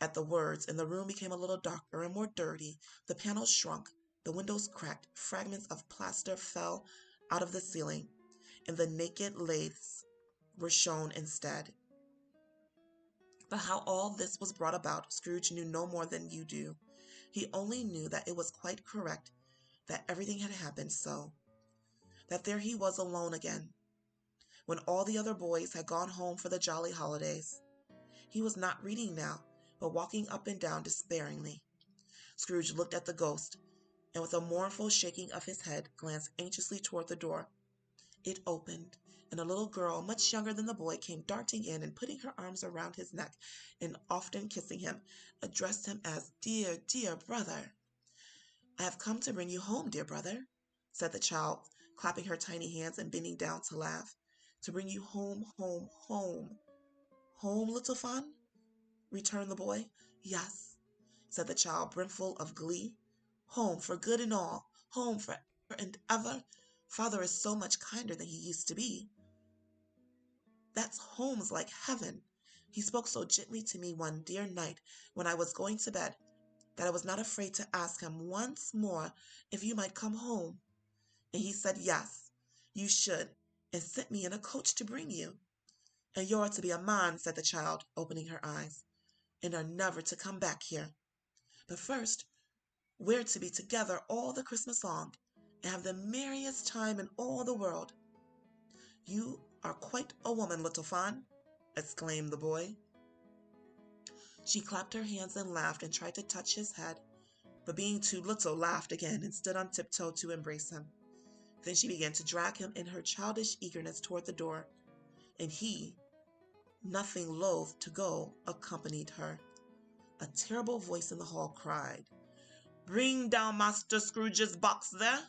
Speaker 2: at the words, and the room became a little darker and more dirty. The panels shrunk, the windows cracked, fragments of plaster fell out of the ceiling, and the naked laths were shown instead. But how all this was brought about, Scrooge knew no more than you do. He only knew that it was quite correct, that everything had happened so, that there he was alone again, when all the other boys had gone home for the jolly holidays. He was not reading now, but walking up and down despairingly. Scrooge looked at the ghost, and with a mournful shaking of his head, glanced anxiously toward the door. It opened, and a little girl, much younger than the boy, came darting in, and putting her arms around his neck, and often kissing him, addressed him as dear, dear brother. I have come to bring you home, dear brother, said the child, clapping her tiny hands and bending down to laugh. To bring you home, home, home. Home, little Fawn? Returned the boy. Yes, said the child, brimful of glee. Home for good and all. Home for ever and ever. Father is so much kinder than he used to be. That's home's like heaven. He spoke so gently to me one dear night when I was going to bed that I was not afraid to ask him once more if you might come home. And he said yes, you should, and sent me in a coach to bring you. And you're to be a man, said the child, opening her eyes, and are never to come back here. But first, we're to be together all the Christmas long, and have the merriest time in all the world. You are quite a woman, little Fawn, exclaimed the boy. She clapped her hands and laughed and tried to touch his head, but being too little, laughed again and stood on tiptoe to embrace him. Then she began to drag him in her childish eagerness toward the door, and he, nothing loath to go, accompanied her. A terrible voice in the hall cried, Bring down Master Scrooge's box there.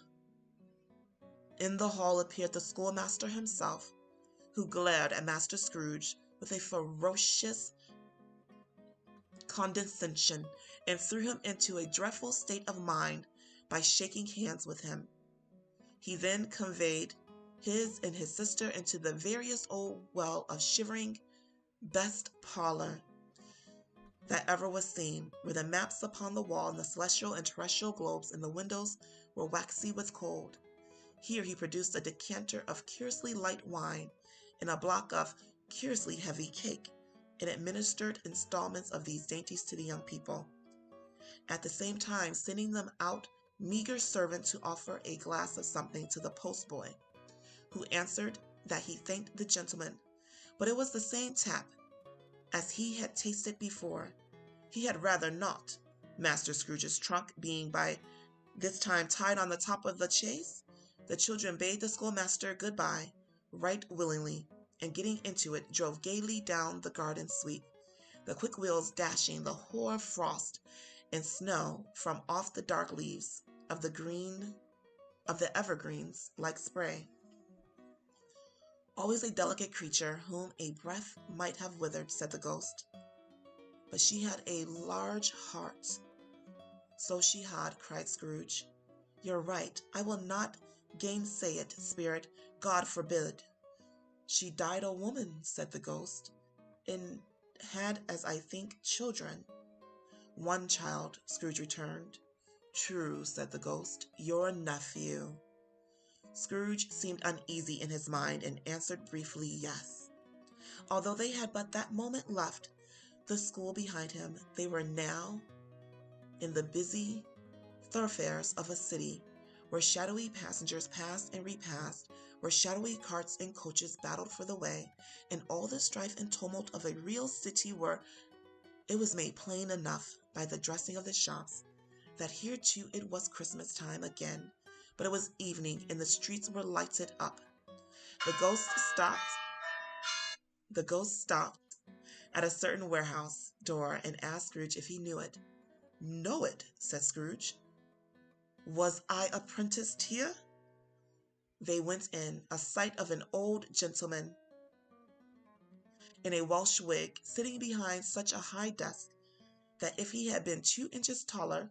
Speaker 2: In the hall appeared the schoolmaster himself, who glared at Master Scrooge with a ferocious condescension, and threw him into a dreadful state of mind by shaking hands with him. He then conveyed his and his sister into the veriest old well of shivering best parlor that ever was seen, where the maps upon the wall and the celestial and terrestrial globes in the windows were waxy with cold. Here he produced a decanter of curiously light wine and a block of curiously heavy cake, and administered installments of these dainties to the young people, at the same time sending them out meager servant to offer a glass of something to the postboy, who answered that he thanked the gentleman, but it was the same tap as he had tasted before. He had rather not. Master Scrooge's trunk being by this time tied on the top of the chaise, the children bade the schoolmaster good-bye right willingly, and getting into it, drove gaily down the garden sweep, the quick wheels dashing the hoar frost and snow from off the dark leaves of the evergreens like spray. Always a delicate creature whom a breath might have withered, said the ghost. But she had a large heart. So she had, cried Scrooge. You're right. I will not gainsay it, spirit. God forbid. She died a woman, said the ghost, and had, as I think, children. One child, Scrooge returned. True, said the ghost. Your nephew. Scrooge seemed uneasy in his mind and answered briefly yes. Although they had but that moment left the school behind him, they were now in the busy thoroughfares of a city, where shadowy passengers passed and repassed, where shadowy carts and coaches battled for the way, and all the strife and tumult of a real city, where it was made plain enough by the dressing of the shops that here too it was Christmas time again, but it was evening and the streets were lighted up. The ghost stopped at a certain warehouse door and asked Scrooge if he knew it. Know it, said Scrooge. Was I apprenticed here? They went in, a sight of an old gentleman in a Welsh wig, sitting behind such a high desk that if he had been 2 inches taller,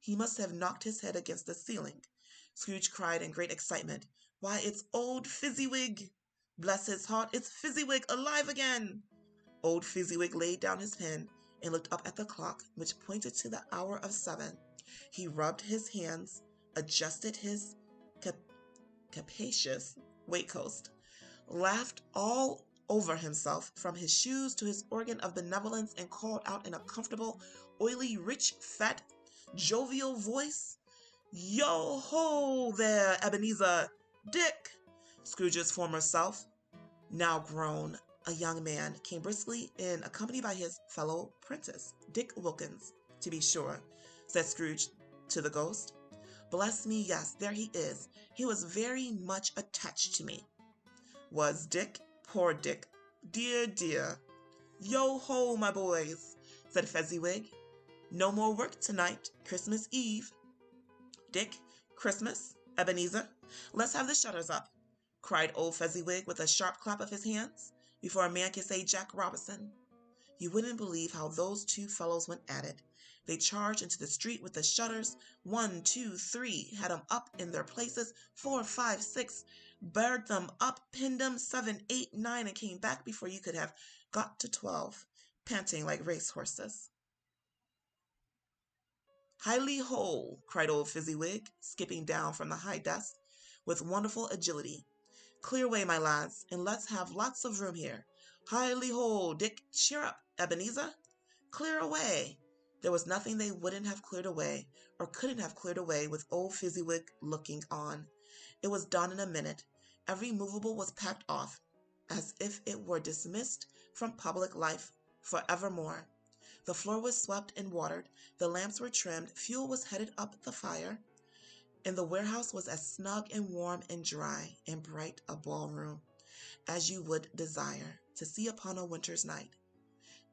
Speaker 2: he must have knocked his head against the ceiling. Scrooge cried in great excitement, Why, it's old Fezziwig! Bless his heart, it's Fezziwig alive again! Old Fezziwig laid down his pen and looked up at the clock, which pointed to the hour of 7. He rubbed his hands, adjusted his capacious waistcoat, laughed all over himself from his shoes to his organ of benevolence, and called out in a comfortable, oily, rich, fat, jovial voice, Yo ho there, Ebenezer! Dick! Scrooge's former self, now grown a young man, came briskly in, accompanied by his fellow prentice, Dick Wilkins, to be sure, said Scrooge to the ghost. Bless me, yes, there he is. He was very much attached to me. Was Dick? Poor Dick. Dear, dear. Yo ho, my boys, said Fezziwig. No more work tonight, Christmas Eve. Dick, Christmas, Ebenezer, let's have the shutters up, cried old Fezziwig with a sharp clap of his hands, before a man could say Jack Robinson. You wouldn't believe how those two fellows went at it. They charged into the street with the shutters. 1, 2, 3, had 'em up in their places. 4, 5, 6, barred them up, pinned 'em. 7, 8, 9, and came back before you could have got to 12, panting like racehorses. Hiley-ho, cried old Fezziwig, skipping down from the high desk with wonderful agility. Clear away, my lads, and let's have lots of room here. Hiley-ho, Dick, cheer up, Ebenezer. Clear away. There was nothing they wouldn't have cleared away, or couldn't have cleared away, with old Fezziwig looking on. It was done in a minute. Every movable was packed off, as if it were dismissed from public life for evermore. The floor was swept and watered, the lamps were trimmed, fuel was headed up the fire, and the warehouse was as snug and warm and dry and bright a ballroom as you would desire to see upon a winter's night.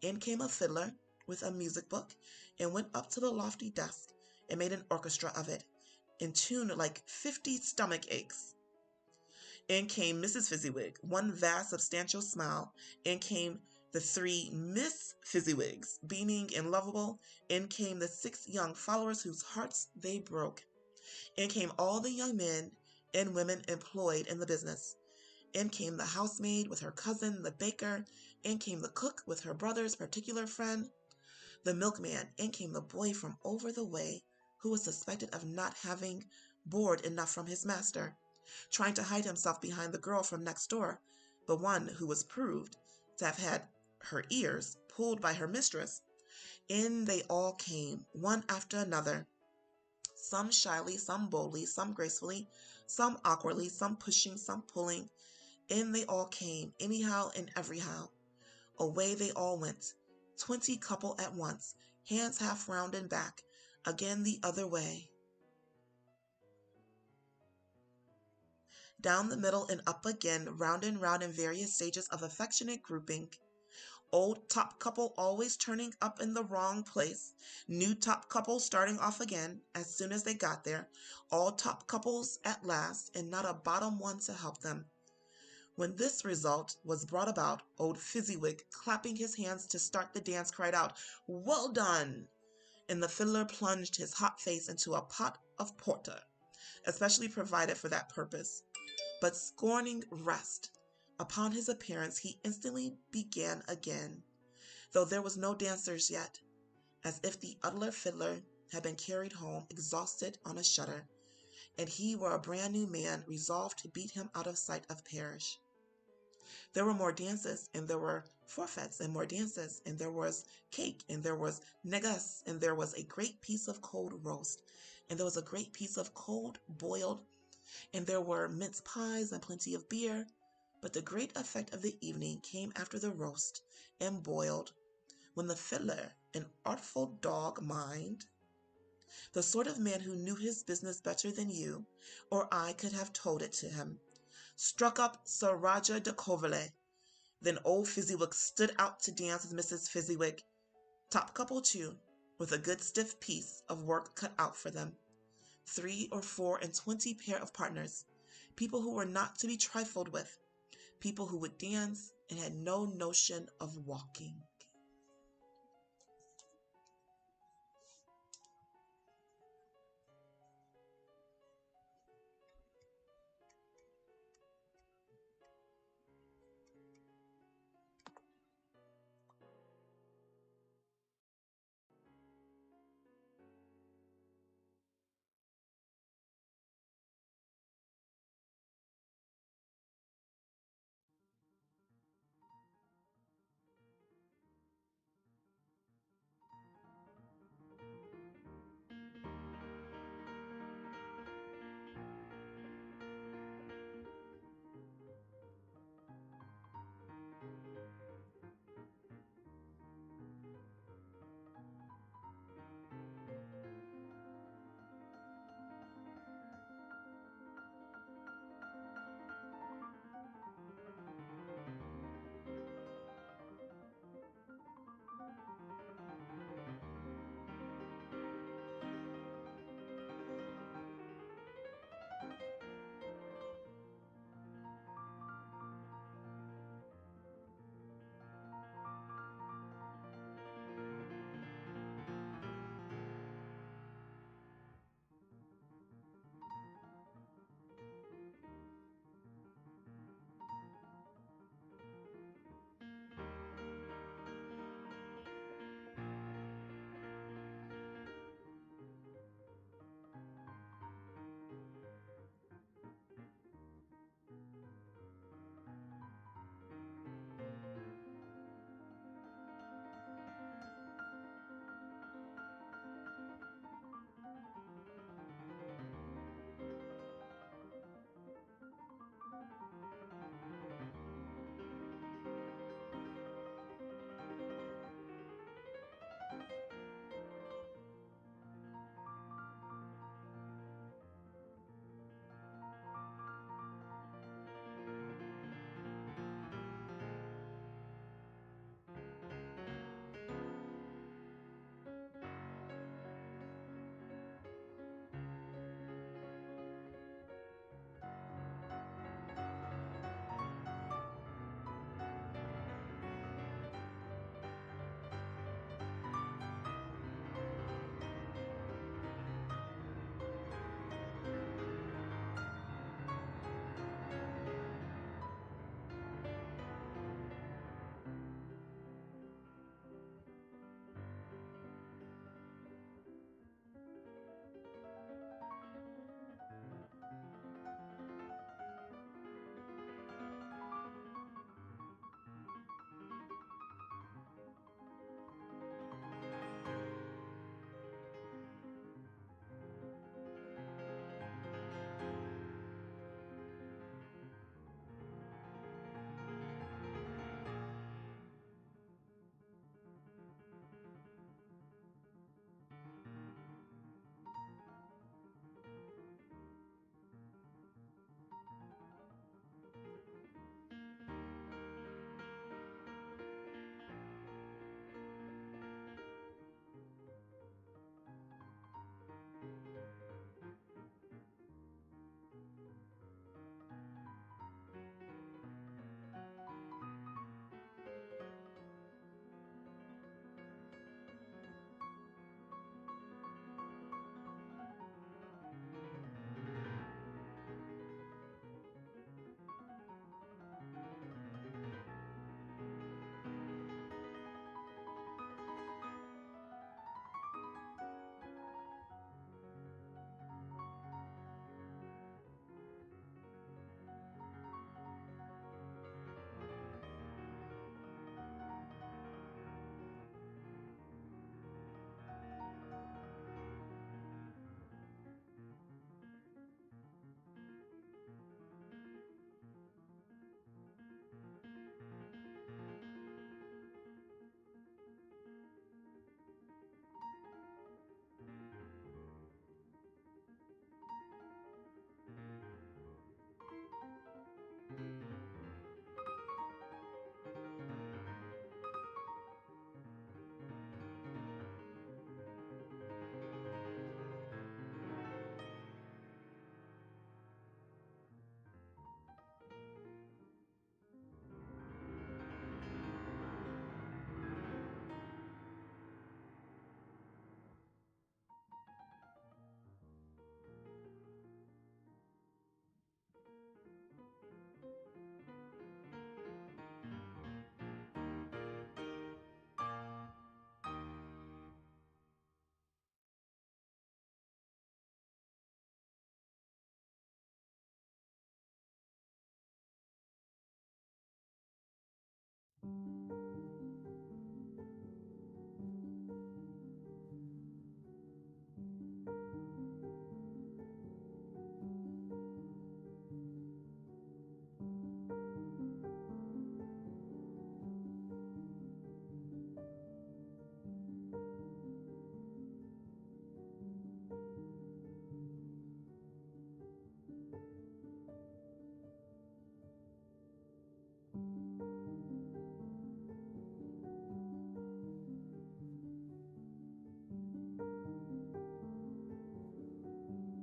Speaker 2: In came a fiddler with a music book, and went up to the lofty desk, and made an orchestra of it, in tune like 50 stomach aches. In came Mrs. Fezziwig, one vast substantial smile. In came the 3 Miss Fezziwigs, beaming and lovable. In came the 6 young followers whose hearts they broke. In came all the young men and women employed in the business. In came the housemaid with her cousin, the baker. In came the cook with her brother's particular friend, the milkman. In came the boy from over the way, who was suspected of not having board enough from his master. trying to hide himself behind the girl from next door, the one who was proved to have had her ears pulled by her mistress. In they all came, one after another, some shyly, some boldly, some gracefully, some awkwardly, some pushing, some pulling. In they all came, anyhow and everyhow. Away they all went, 20 couple at once, hands half round and back, again the other way. Down the middle and up again, round and round in various stages of affectionate grouping. Old top couple always turning up in the wrong place, new top couple starting off again as soon as they got there, all top couples at last, and not a bottom one to help them. When this result was brought about, old Fezziwig, clapping his hands to start the dance, cried out, "Well done!" And the fiddler plunged his hot face into a pot of porter, especially provided for that purpose. But scorning rest, upon his appearance he instantly began again, though there was no dancers yet, as if the idler fiddler had been carried home exhausted on a shutter, and he were a brand new man resolved to beat him out of sight of parish. There were more dances, and there were forfeits, and more dances, and there was cake, and there was negus, and there was a great piece of cold roast, and there was a great piece of cold boiled, and there were mince pies and plenty of beer. But the great effect of the evening came after the roast and boiled, when the fiddler, an artful dog mind, the sort of man who knew his business better than you or I could have told it to him, struck up Sir Roger de Coverley. Then old Fezziwig stood out to dance with Mrs. Fezziwig, top couple too, with a good stiff piece of work cut out for them. 3 or 4 and 20 pair of partners, people who were not to be trifled with, people who would dance and had no notion of walking.